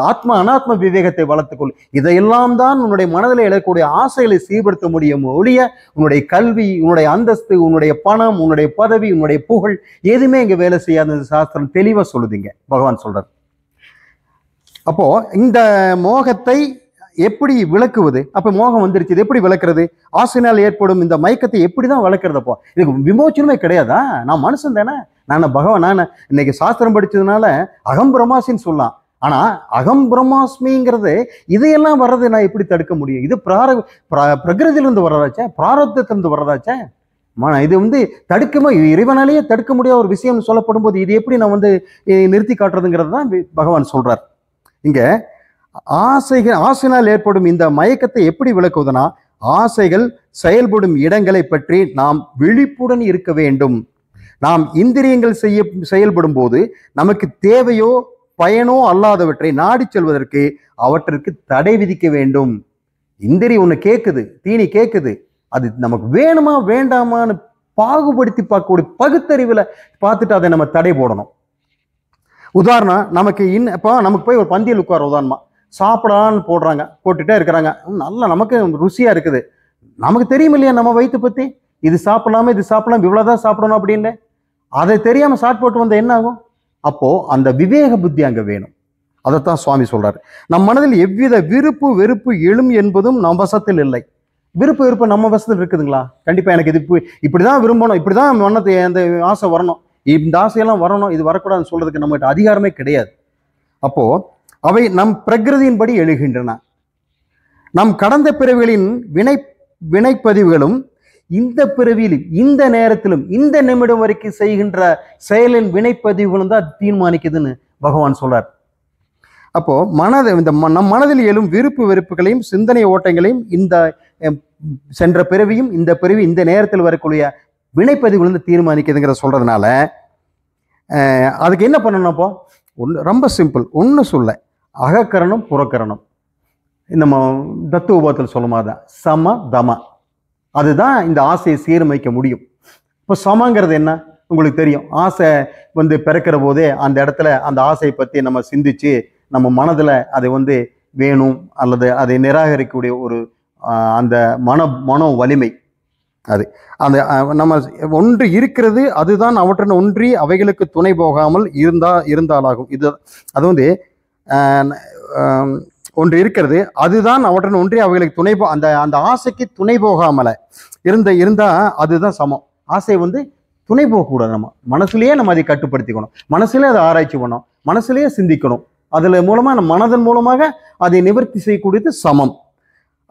S1: ஆத்மா அனாத்ம விவேகத்தை வளர்த்துக்கொள். இதையெல்லாம் தான் உன்னுடைய மனதில் எழக்கூடிய ஆசைகளை சீர்படுத்த முடியும் ஒழிய உன்னுடைய கல்வி, உன்னுடைய அந்தஸ்து, உன்னுடைய பணம், உன்னுடைய பதவி, உன்னுடைய புகழ் எதுவுமே இங்க வேலை செய்யாத சாஸ்திரம் தெளிவா சொல்லுதுங்க. பகவான் சொல்றார். அப்போ இந்த மோகத்தை எப்படி விளக்குவது? அப்ப மோகம் வந்துருச்சு, இது எப்படி விளக்குறது? ஆசையினால் ஏற்படும் இந்த மயக்கத்தை எப்படிதான் விளக்குறதப்போ? இதுக்கு விமோச்சனமே கிடையாதா? நான் மனுஷன் தானே, நான் பகவான். நான் இன்னைக்கு சாஸ்திரம் படிச்சதுனால அகம் பிரம்மாசின்னு சொல்லலாம். ஆனா அகம் பிரம்மாஸ்மிங்கிறது இதையெல்லாம் வர்றது நான் எப்படி தடுக்க முடியும்? இது பிரகிருதியிலிருந்து வர்றதாச்சே, பிராரப்தத்திலிருந்து வர்றதாச்சே. இது வந்து இறைவனாலேயே தடுக்க முடியாத ஒரு விஷயம் சொல்லப்படும் போது இது எப்படி நான் வந்து நிறுத்தி காட்டுறதுங்கிறது தான் பகவான் சொல்றார் இங்க. ஆசையினால் ஏற்படும் இந்த மயக்கத்தை எப்படி விளக்குவதுனா, ஆசைகள் செயல்படும் இடங்களை பற்றி நாம் விழிப்புடன் இருக்க வேண்டும். நாம் இந்திரியங்கள் செயல்படும் போது நமக்கு தேவையோ பயனோ அல்லாதவற்றை நாடி செல்வதற்கு அவற்றிற்கு தடை விதிக்க வேண்டும். இந்திரியம் ஒன்று கேட்குது, தீனி கேட்குது, அது நமக்கு வேணுமா வேண்டாமான்னு பாகுபடுத்தி பார்க்கக்கூடிய பகுத்தறிவில் பார்த்துட்டு அதை நம்ம தடை போடணும். உதாரணம், நமக்கு நமக்கு போய் ஒரு பந்தியில் உட்கார, உதாரணமா சாப்பிடான்னு போடுறாங்க, போட்டுட்டே இருக்கிறாங்க, நல்லா நமக்கு ருசியா இருக்குது, நமக்கு தெரியும் இல்லையா நம்ம வயிற்று பத்தி, இது சாப்பிடலாமா இது சாப்பிடலாம், இவ்வளவுதான் சாப்பிடணும் அப்படின்னு. அதை தெரியாம போட்டு வந்த என்ன ஆகும்? அப்போ அந்த விவேக புத்தி அங்க வேணும். அதைத்தான் சுவாமி சொல்றாரு. நம் மனதில் எவ்வித விருப்பு வெறுப்பு எழும் என்பதும் நம் வசத்தில் இல்லை. விருப்பு வெறுப்பு நம்ம வசத்தில் இருக்குதுங்களா? கண்டிப்பா எனக்கு இது இப்படிதான் விரும்பணும், இப்படிதான் மனத்தை அந்த ஆசை வரணும், இந்த ஆசையெல்லாம் வரணும், இது வரக்கூடாதுன்னு சொல்றதுக்கு நம்மகிட்ட அதிகாரமே கிடையாது. அப்போ அவை நம் பிரகிருதியின்படி எழுகின்றன. நம் கடந்த பிறவிகளின் வினைப்பதிவுகளும் இந்த பிறவியிலும் இந்த நேரத்திலும் இந்த நிமிடம் வரைக்கும் செய்கின்ற செயலின் வினைப்பதிவுகளும் தான் தீர்மானிக்குதுன்னு பகவான் சொல்றார். அப்போ நம் மனதில் எழும் விருப்பு வெறுப்புகளையும் சிந்தனை ஓட்டங்களையும் இந்த சென்ற பிறவியும் இந்த பிறவி இந்த நேரத்தில் வரக்கூடிய வினைப்பதிவுகள் வந்து தீர்மானிக்குதுங்கிற சொல்றதுனால அதுக்கு என்ன பண்ணணும்? அப்போ ரொம்ப சிம்பிள், ஒன்று சொல்ல, அகக்கரணம் புறக்கரணம், நம்ம தத்துவபோதத்தில் சொல்லுமாதான் சம தம, அதுதான் இந்த ஆசையை சீரமைக்க முடியும். இப்போ சமங்கிறது என்ன? உங்களுக்கு தெரியும். ஆசை வந்து பிறக்கிற போதே அந்த இடத்துல அந்த ஆசையை பற்றி நம்ம சிந்திச்சு நம்ம மனதில் அதை வந்து வேணும் அல்லது அதை நிராகரிக்கக்கூடிய ஒரு அந்த மனோ வலிமை அது அந்த நம்ம ஒன்று இருக்கிறது, அதுதான் அவற்றுடன் ஒன்றி அவைகளுக்கு துணை போகாமல் இருந்தாலாகும். இது அது வந்து ஒன்று இருக்கிறது, அதுதான் அவற்றுடன் ஒன்றி அவைகளுக்கு துணை அந்த அந்த ஆசைக்கு துணை போகாமல இருந்தா அதுதான் சமம். ஆசை வந்து துணை போகக்கூடாது. நம்ம மனசுலயே நம்ம அதை கட்டுப்படுத்திக்கணும், மனசுலயே அதை ஆராய்ச்சி பண்ணணும், மனசுலயே சிந்திக்கணும். அதுல மூலமா நம்ம மனதன் மூலமாக அதை நிவர்த்தி செய்யக்கூடியது சமம்.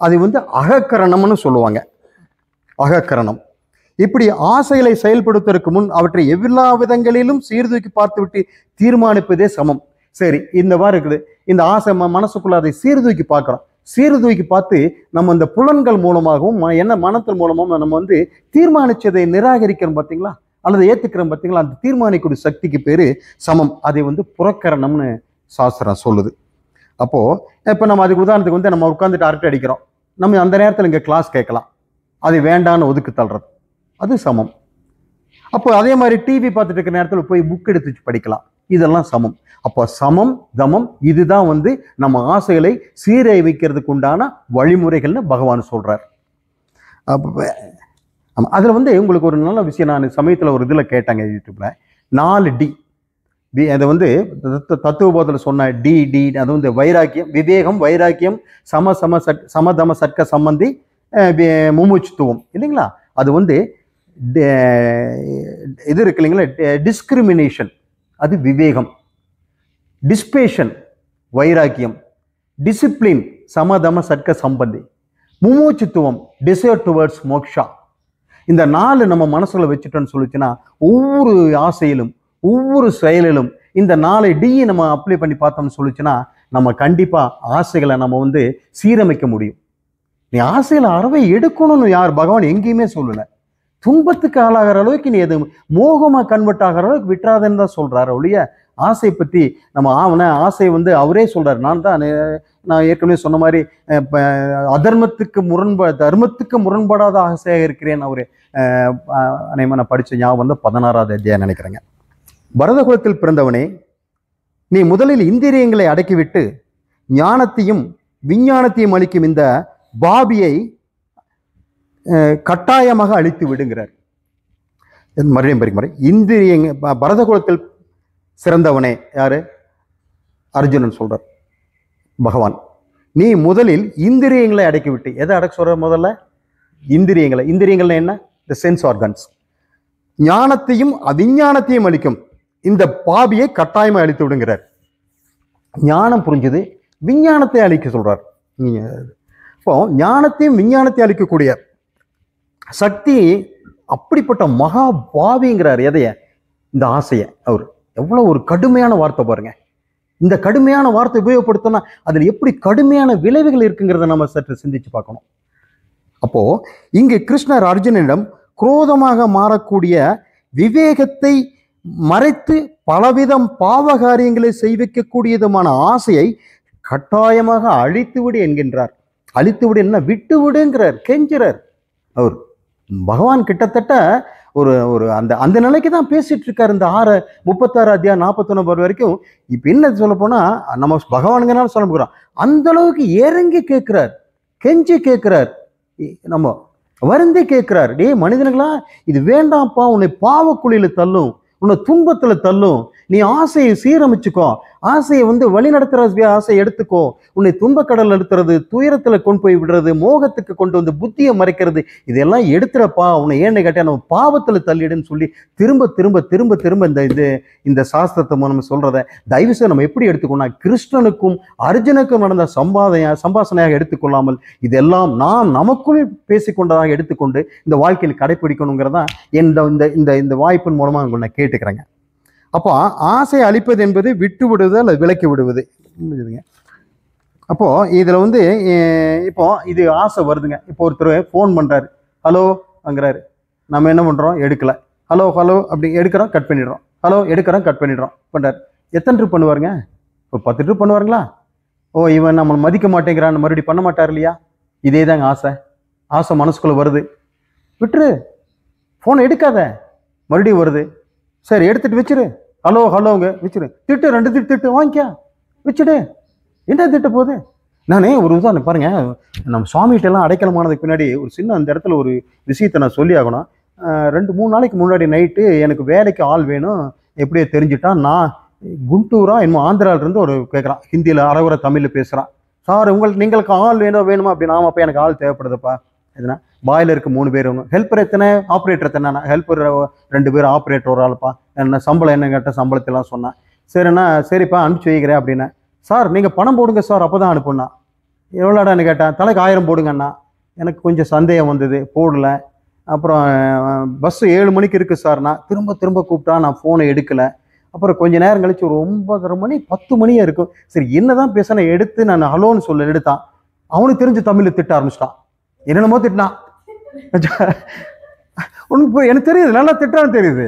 S1: அது வந்து அகக்கரணம்னு சொல்லுவாங்க. அகக்கரணம். இப்படி ஆசைகளை செயல்படுத்துவதற்கு முன் அவற்றை எல்லா விதங்களிலும் சீர்தூக்கி பார்த்துவிட்டு தீர்மானிப்பதே சமம். சரி, இந்த மாதிரி இருக்குது, இந்த ஆசை மனசுக்குள்ள அதை சீர்தூக்கி பார்க்குறோம். சீர்தூக்கி பார்த்து நம்ம இந்த புலன்கள் மூலமாகவும் என்ன மனத்தின் மூலமாகவும் நம்ம வந்து தீர்மானிச்சதை நிராகரிக்கிறோம் பார்த்தீங்களா, அல்லது ஏற்றுக்கிறோம் பார்த்தீங்களா, அந்த தீர்மானிக்கூடிய சக்திக்கு பேர் சமம். அதை வந்து புறக்கரணம்னு சாஸ்திரம் சொல்லுது. அப்போது இப்போ நம்ம அதுக்கு உதாரணத்துக்கு வந்து நம்ம உட்காந்துட்டு அரட்டை அடிக்கிறோம், நம்ம அந்த நேரத்தில் இங்கே கிளாஸ் கேட்கலாம், அது வேண்டான்னு ஒதுக்கு தள்ளுறது, அது சமம். அப்போ அதே மாதிரி டிவி பார்த்துட்டு இருக்கிற நேரத்தில் போய் புக் எடுத்து படிக்கலாம், இதெல்லாம் சமம். அப்போ சமம் தமம் இதுதான் வந்து நம்ம ஆசைகளை சீரமைக்கிறதுக்கு உண்டான வழிமுறைகள்னு பகவான் சொல்றார். அதில் வந்து உங்களுக்கு ஒரு நல்ல விஷயம், நான் சமயத்தில் ஒரு இதில் கேட்டாங்க யூடியூப்ல, 4D அதை வந்து தத்துவபோதத்தில் சொன்ன டி அது வந்து வைராக்கியம், விவேகம், வைராக்கியம், சமதம சட்க சம்பந்தி, முமுட்சுத்துவம் இல்லைங்களா. அது வந்து இது இருக்கு இல்லைங்களா, டிஸ்கிரிமினேஷன் அது விவேகம், டிஸ்பேஷன் வைராக்கியம், டிசிப்ளின் சமதம சட்க சம்பந்தி, முமுட்சுத்துவம் டிசைர் டுவர்ட்ஸ் மோக்ஷா. இந்த 4 நம்ம மனசுல வச்சுட்டோன்னு சொல்லிச்சுன்னா ஒவ்வொரு ஆசையிலும் ஒவ்வொரு செயலிலும் இந்த 4D நம்ம அப்ளை பண்ணி பார்த்தோம்னு சொல்லிச்சுன்னா நம்ம கண்டிப்பா ஆசைகளை நம்ம வந்து சீரமைக்க முடியும். நீ ஆசையில அறவை எடுக்கணும்னு யார் பகவான் எங்கேயுமே சொல்லலை. துன்பத்துக்கு ஆளாகிற அளவுக்கு நீ எது மோகமா கன்வெர்ட் ஆகிற அளவுக்கு விட்டுறாதுன்னு தான் சொல்றாரு ஒழிய ஆசை பற்றி நம்ம ஆசை வந்து அவரே சொல்றாரு. நான் ஏற்கனவே சொன்ன மாதிரி தர்மத்துக்கு முரண்படாத ஆசையாக இருக்கிறேன் அவரு நான் படிச்ச ஞாபகம் வந்து 16வது அத்தியாயம் நினைக்கிறேங்க. பரத குலத்தில் பிறந்தவனே, நீ முதலில் இந்திரியங்களை அடக்கிவிட்டு ஞானத்தையும் விஞ்ஞானத்தையும் அளிக்கும் இந்த பாபியை கட்டாயமாக அழித்து விடுங்கிறார். மறுபடியும் இந்திரியங்க பரத குலத்தில் சிறந்தவனே யாரு? அர்ஜுனன் சொல்றார் பகவான். நீ முதலில் இந்திரியங்களை அடக்கிவிட்டு, எதை அடக்க சொல்ற? முதல்ல இந்திரியங்களை என்ன? The sense organs. ஞானத்தையும் விஞ்ஞானத்தையும் அளிக்கும் இந்த பாபியை கட்டாயமா அழித்து விடுங்கிறார். ஞானம் புரிஞ்சது, விஞ்ஞானத்தை அழிக்க சொல்றார். இப்போ ஞானத்தையும் விஞ்ஞானத்தையும் அளிக்கக்கூடிய சக்தி அப்படிப்பட்ட மகா பாவிங்கிறார். எதைய? இந்த ஆசைய. அவர் எவ்வளவு ஒரு கடுமையான வார்த்தை பாருங்க. இந்த கடுமையான வார்த்தை உபயோகப்படுத்தினா அதில் எப்படி கடுமையான விளைவுகள் இருக்குங்கிறத நம்ம சற்று சிந்திச்சு பார்க்கணும். அப்போ இங்கு கிருஷ்ணர் அர்ஜுனனிடம் குரோதமாக மாறக்கூடிய விவேகத்தை மறைத்து பலவிதம் பாவகாரியங்களை செய்விக்கக்கூடியதுமான ஆசையை கட்டாயமாக அழித்துவிடு என்கின்றார். அழித்துவிடு என்ன? விட்டு விடுங்கிறார், கெஞ்சுறார். அவர் பகவான் கிட்டத்தட்ட ஒரு அந்த நிலைக்கு தான் பேசிட்டு இருக்காரு. இந்த 36 அத்தியாயம் 41 வரைக்கும். இப்ப என்ன சொல்ல போனா நம்ம பகவானுங்கனால சொல்ல போகிறோம், அந்த அளவுக்கு இறங்கி கேட்கிறார், கெஞ்சி கேட்கிறார், நம்ம வருந்தி கேட்கிறார். டே மனிதனுங்களா, இது வேண்டாம்ப்பா, உன்னை பாவக்குழியில தள்ளும், உன்னை துன்பத்துல தள்ளும், நீ ஆசையை சீரமைச்சுக்கோ, ஆசையை வந்து வழி நடத்துற ஆசையை எடுத்துக்கோ, உன்னை துன்பக்கடல் எடுத்துறது, துயரத்துல கொண்டு போய் விடுறது, மோகத்துக்கு கொண்டு வந்து புத்தியை மறைக்கிறது, இதெல்லாம் எடுத்துறப்பா, உன்னை ஏன்னு கேட்டா நம்ம பாவத்துல தள்ளிடுன்னு சொல்லி திரும்ப திரும்ப திரும்ப திரும்ப இந்த சாஸ்திரத்தை நம்ம சொல்றத தயவுசெய்து நம்ம எப்படி எடுத்துக்கணும்? கிருஷ்ணனுக்கும் அர்ஜுனுக்கும் நடந்த சம்பாஷணையாக எடுத்துக்கொள்ளாமல் இதெல்லாம் நாம் நமக்குள் பேசிக்கொண்டதாக எடுத்துக்கொண்டு இந்த வாழ்க்கையில் கடைபிடிக்கணுங்கிறதா இந்த வாய்ப்பின் மூலமா உங்களை நான் கேட்டுக்கிறேங்க. அப்போ ஆசையை அழிப்பது என்பது விட்டு விடுவது அல்லது விலக்கி விடுவது. அப்போ இதுல வந்து இப்போ இது ஆசை வருதுங்க. இப்போ ஒருத்தர் ஃபோன் பண்றாரு, ஹலோ அங்கிறாரு, நம்ம என்ன பண்றோம்? எடுக்கல. ஹலோ ஹலோ அப்படி எடுக்கிறோம், கட் பண்ணிடுறோம். ஹலோ எடுக்கிறோம், கட் பண்ணிடுறோம். பண்றாரு. எத்தனை ட்ரிப் பண்ணுவாருங்க? ஒரு 10 ட்ரிப் பண்ணுவாருங்களா? ஓ, இவன் நம்மளை மதிக்க மாட்டேங்கிறான்னு மறுபடியும் பண்ண மாட்டார் இல்லையா? இதே தாங்க ஆசை மனசுக்குள்ள வருது, விட்டுரு, ஃபோனை எடுக்காத, மறுபடியும் வருது, சரி எடுத்துட்டு வச்சிரு, ஹலோ ஹலோங்க வச்சிரு, திட்டு 2 திட்டு வாங்கிக்க வச்சுடு, என்ன திட்ட போகுது. நானே ஒரு உதாரணம் பாருங்க, நம்ம சுவாமிகிட்ட எல்லாம் அடைக்கலமானதுக்கு பின்னாடி ஒரு சின்ன அந்த இடத்துல ஒரு விஷயத்தை நான் சொல்லி ஆகணும். 2-3 நாளைக்கு முன்னாடி நைட்டு எனக்கு வேலைக்கு ஆள் வேணும், எப்படியோ தெரிஞ்சுட்டான். நான் குண்டூரா என்னமோ ஆந்திரால இருந்து ஒரு கேட்குறான், ஹிந்தியில் அறகுறை தமிழில் பேசுகிறான். சார் நீங்களுக்கு ஆள் வேணுமா அப்படின்னு. ஆமாம், அப்போ எனக்கு ஆள் தேவைப்படுதுப்பா. எதுனா பாய்லருக்கு 3 பேர் வேணும், ஹெல்ப்பர் எத்தனை, ஆப்ரேட்டர் எத்தனை, ஹெல்ப்பர் 2 பேர், ஆப்ரேட்டர் ஒரு ஆளுப்பா. என்ன சம்பளம் என்ன கேட்ட, சம்பளத்தெல்லாம் சொன்னான். சரிண்ணா சரிப்பா அனுப்பிச்சி வைக்கிறேன் அப்படின்னா. சார் நீங்கள் பணம் போடுங்க சார், அப்போ தான் அனுப்புனா. எவ்வளோடான்னு கேட்டேன். தலைக்கு 1000 போடுங்கண்ணா. எனக்கு கொஞ்சம் சந்தேகம் வந்தது, போடல. அப்புறம் பஸ்ஸு 7 மணிக்கு இருக்குது சார்னா, திரும்ப திரும்ப கூப்பிட்டா, நான் ஃபோனை எடுக்கலை. அப்புறம் கொஞ்சம் நேரம் கழிச்சு ஒரு 9:30 மணி 10 மணியே இருக்கும். சரி என்னதான் பேச எடுத்து நான் ஹலோன்னு சொல்ல எடுத்தான். அவனுக்கு தெரிஞ்சு தமிழில் திட்ட ஆரம்பிச்சிட்டான், என்னென்னமோ திட்டினான். ஒன்று எனக்கு தெரியுது, நல்லா திட்டான்னு தெரியுது.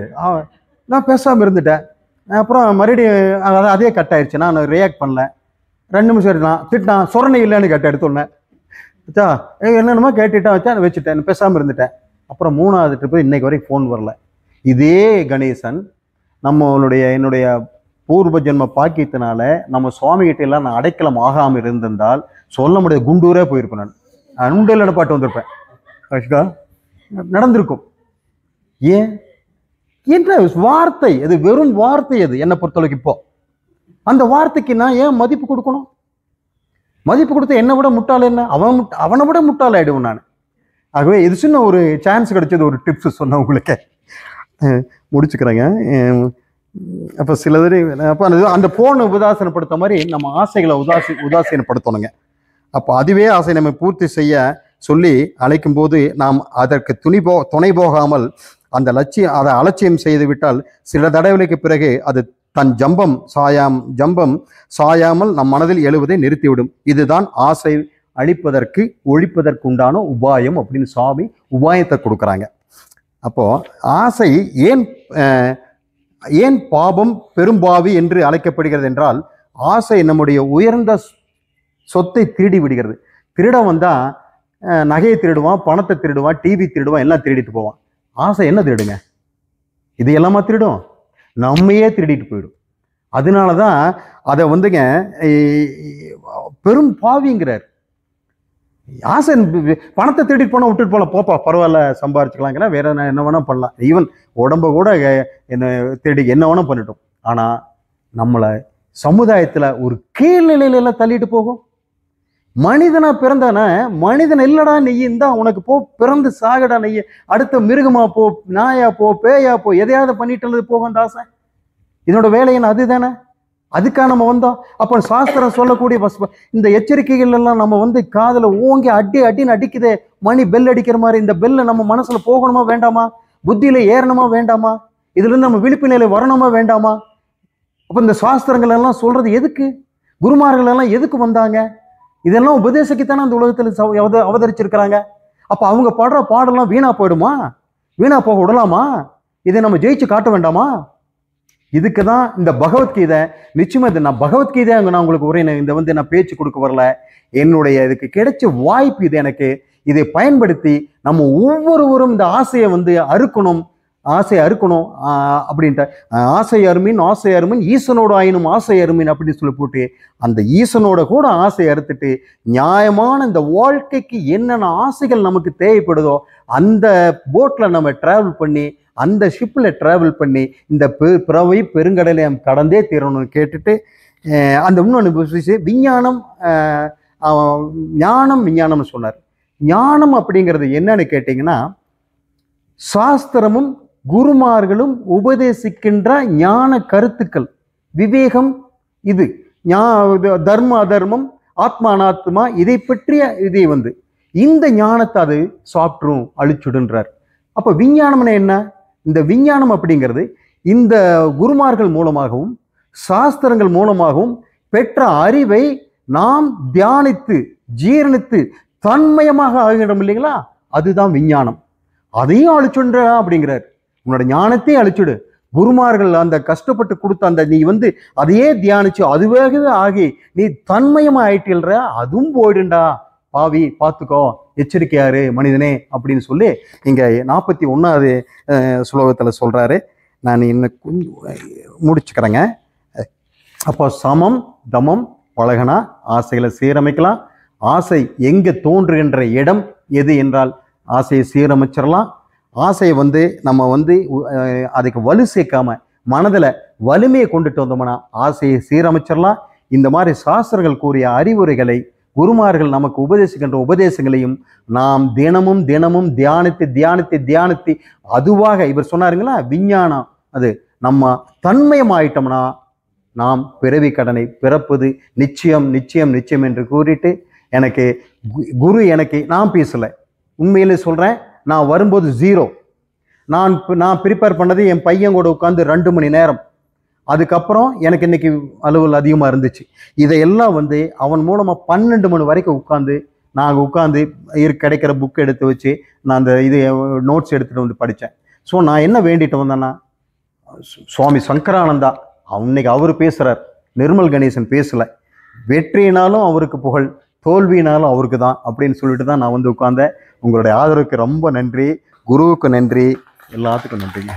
S1: நான் பேசாமல் இருந்துட்டேன். அப்புறம் மறுபடியும் அதே கட் ஆயிடுச்சு, நான் ரியாக்ட் பண்ணல. 2 நிமிஷம் இருந்தான், திட்டான், சொரணை இல்லைன்னு கேட்டேன், எடுத்தோன்னே வச்சா என்னென்னமோ கேட்டுட்டான், வச்சா வச்சுட்டேன், பேசாமல் இருந்துட்டேன். அப்புறம் 3வது ட்ரிப்பு இன்னைக்கு வரைக்கும் ஃபோன் வரல. இதே கணேசன் என்னுடைய பூர்வ ஜென்ம பாக்கியத்தினால நம்ம சுவாமிகிட்ட எல்லாம் நான் அடைக்கலம் ஆகாமல் இருந்திருந்தால் சொல்ல முடியாது, குண்டூரே போயிருப்பேன். நான் உண்டியல் பாட்டு வந்திருப்பேன், நடந்திருக்கும். ஏன் என்ற வார்த்தை அது, வெறும் வார்த்தை அது என்னை பொறுத்தளவுக்கு. இப்போ அந்த வார்த்தைக்கு நான் ஏன் மதிப்பு கொடுக்கணும்? மதிப்பு கொடுத்த என்னை விட முட்டாள் என்ன, அவனை விட முட்டாள் ஆயிடுவேன் நான். ஆகவே இது சின்ன ஒரு சான்ஸ் கிடைச்சது, ஒரு டிப்ஸ் சொன்ன உங்களுக்கு முடிச்சுக்கிறேங்க. அப்போ சிலது அப்போ அந்த போனை உதாசீனப்படுத்த மாதிரி நம்ம ஆசைகளை உதாசீனப்படுத்தணுங்க. அப்போ அதுவே ஆசை நம்ம பூர்த்தி செய்ய சொல்லி அழைக்கும் போது நாம் அதற்கு துணை போகாமல் அதை அலட்சியம் செய்து விட்டால் சில தடவைகளுக்கு பிறகு அது தன் ஜம்பம் சாயாமல் நம் மனதில் எழுவதை நிறுத்திவிடும். இதுதான் ஆசை ஒழிப்பதற்கு உண்டான உபாயம் அப்படின்னு சுவாமி உபாயத்தை கொடுக்குறாங்க. அப்போ ஆசை ஏன் பாபம் பெரும்பாவி என்று அழைக்கப்படுகிறது என்றால், ஆசை நம்முடைய உயர்ந்த சொத்தை திருடி விடுகிறது. திருட வந்தா நகையை திருடுவான், பணத்தை திருடுவான், டிவி திருடுவான், எல்லாம் திருடிட்டு போவான். ஆசை என்ன திருடுங்க? இது எல்லாமா திருடும், நம்மையே திருடிட்டு போயிடும். அதனாலதான் அதை வந்துங்க பெரும் பாவிங்கிறார். ஆசை பணத்தை திருடிட்டு போனா விட்டுட்டு போகலாம், போப்பா பரவாயில்ல சம்பாரிச்சுக்கலாங்கிற, வேற என்ன வேணா பண்ணலாம், ஈவன் உடம்ப கூட என்ன திருடி என்ன வேணா பண்ணிட்டோம். ஆனா நம்மளை சமுதாயத்துல ஒரு கீழ்நிலையில எல்லாம் தள்ளிட்டு போகும். மனிதனா பிறந்தான மனிதன் இல்லடா நெய் இருந்தா உனக்கு போ, பிறந்து சாகடா நெய்ய, அடுத்த மிருகமா போ, நாயா போ, பேயா போ, எதையாவது பண்ணிட்டு போகும் அந்த ஆசை. இதனோட வேலையின் அதுதானே, அதுக்காக நம்ம வந்தோம். அப்போ சாஸ்திரம் சொல்லக்கூடிய இந்த எச்சரிக்கைகள் எல்லாம் நம்ம காதல ஓங்கி அடின்னு அடிக்குதே, மணி பெல் அடிக்கிற மாதிரி. இந்த பெல்ல நம்ம மனசுல போகணுமா வேண்டாமா, புத்தியில ஏறணுமா வேண்டாமா, இதுல இருந்து நம்ம விழிப்பு நிலை வரணுமா வேண்டாமா? அப்ப இந்த சாஸ்திரங்கள் எல்லாம் சொல்றது எதுக்கு? குருமார்கள் எல்லாம் எதுக்கு வந்தாங்க? இதெல்லாம் உபதேசிக்கத்தானே அந்த உலகத்துல அவதரிச்சிருக்கிறாங்க. அப்ப அவங்க பாடுற பாடெல்லாம் வீணா போயிடுமா? வீணா போக விடலாமா? இதை நம்ம ஜெயிச்சு காட்ட வேண்டாமா? இதுக்கு தான் இந்த பகவத்கீதை. நிச்சயமா இது நான் பகவத்கீதை நான் உங்களுக்கு உரை இந்த நான் பேச்சு கொடுக்க வரல, என்னுடைய இதுக்கு கிடைச்ச வாய்ப்பு இது எனக்கு. இதை பயன்படுத்தி நம்ம ஒவ்வொருவரும் இந்த ஆசையை அறுக்கணும், அப்படின்ட்டு. ஆசை அருமின் ஈசனோட ஆயினும் ஆசை அருமின் அப்படின்னு சொல்லி போட்டு அந்த ஈசனோட கூட ஆசை அறுத்துட்டு நியாயமான இந்த வாழ்க்கைக்கு என்னென்ன ஆசைகள் நமக்கு தேவைப்படுதோ அந்த போட்ல நம்ம டிராவல் பண்ணி, அந்த ஷிப்பில் டிராவல் பண்ணி இந்த பிறவை பெருங்கடலை கடந்தே தீரணும்னு கேட்டுட்டு, அந்த இன்னொன்று விஞ்ஞானம் ஞானம் விஞ்ஞானம்னு சொன்னார். ஞானம் அப்படிங்கிறது என்னன்னு கேட்டிங்கன்னா, சாஸ்திரமும் குருமார்களும் உபதேசிக்கின்ற ஞான கருத்துக்கள், விவேகம், இது தர்ம அதர்மம், ஆத்மா அனாத்மா, இதை பற்றிய இதை இந்த ஞானத்தை அது சாப்பிட்ரும், அழிச்சுடுன்றார். அப்போ விஞ்ஞானம்னா என்ன? இந்த விஞ்ஞானம் அப்படிங்கிறது இந்த குருமார்கள் மூலமாகவும் சாஸ்திரங்கள் மூலமாகவும் பெற்ற அறிவை நாம் தியானித்து ஜீரணித்து தன்மயமாக ஆகிடும் இல்லைங்களா, அதுதான் விஞ்ஞானம். அதையும் அழிச்சுடுற அப்படிங்கிறார். உன்னோட ஞானத்தையும் அழிச்சுடு. குருமார்கள் அந்த கஷ்டப்பட்டு கொடுத்த அந்த நீ அதையே தியானிச்சு அதுவாகவே ஆகி நீ தன்மயமா ஆயிட்டில்ற, அதுவும் போயிடுண்டா பாவி, பார்த்துக்கோ, எச்சரிக்கையாரு மனிதனே அப்படின்னு சொல்லி இங்க 41வது ஸ்லோகத்துல சொல்றாரு. நான் இன்னும் கொஞ்சம் முடிச்சுக்கிறேங்க. அப்போ சமம் தமம் பழகினா ஆசைகளை சீரமைக்கலாம். ஆசை எங்கே தோன்றுகின்ற இடம் எது என்றால் ஆசையை சீரமைச்சிடலாம். ஆசையை நம்ம அதுக்கு வலு சேர்க்காம மனதில் வலிமையை கொண்டுட்டு வந்தோம்னா ஆசையை சீரமைச்சிடலாம். இந்த மாதிரி சாஸ்திரங்கள் கூறிய அறிவுரைகளை, குருமார்கள் நமக்கு உபதேசிக்கின்ற உபதேசங்களையும் நாம் தினமும் தினமும் தியானித்து தியானித்து தியானித்து அதுவாக இவர் சொன்னாருங்களா விஞ்ஞானம், அது நம்ம தன்மயமாயிட்டோம்னா நாம் பிறவி கடனை பிறப்பது நிச்சயம் நிச்சயம் நிச்சயம் என்று கூறிட்டு, எனக்கு குரு நான் பேசலை, உண்மையிலே சொல்கிறேன். நான் வரும்போது 0. நான் ப்ரிப்பேர் பண்ணது என் பையன் கூட உட்காந்து 2 மணி நேரம். அதுக்கப்புறம் எனக்கு இன்னைக்கு அலுவல் அதிகமாக இருந்துச்சு. இதையெல்லாம் அவன் மூலமாக 12 மணி வரைக்கும் நாங்கள் உட்காந்து கிடைக்கிற புக் எடுத்து வச்சு நான் அந்த நோட்ஸ் எடுத்துகிட்டு படித்தேன். ஸோ நான் என்ன வேண்டிட்டு வந்தேன்னா, சுவாமி சங்கரானந்தா இன்னைக்கு அவர் பேசுகிறார், நிர்மல் கணேசன் பேசலை. வெற்றினாலும் அவருக்கு புகழ், தோல்வினாலும் அவருக்கு தான் அப்படின்னு சொல்லிட்டு தான் நான் உட்கார்ந்தேன். உங்களுடைய ஆதரவுக்கு ரொம்ப நன்றி, குருவுக்கு நன்றி, எல்லாத்துக்கும் நன்றிங்க.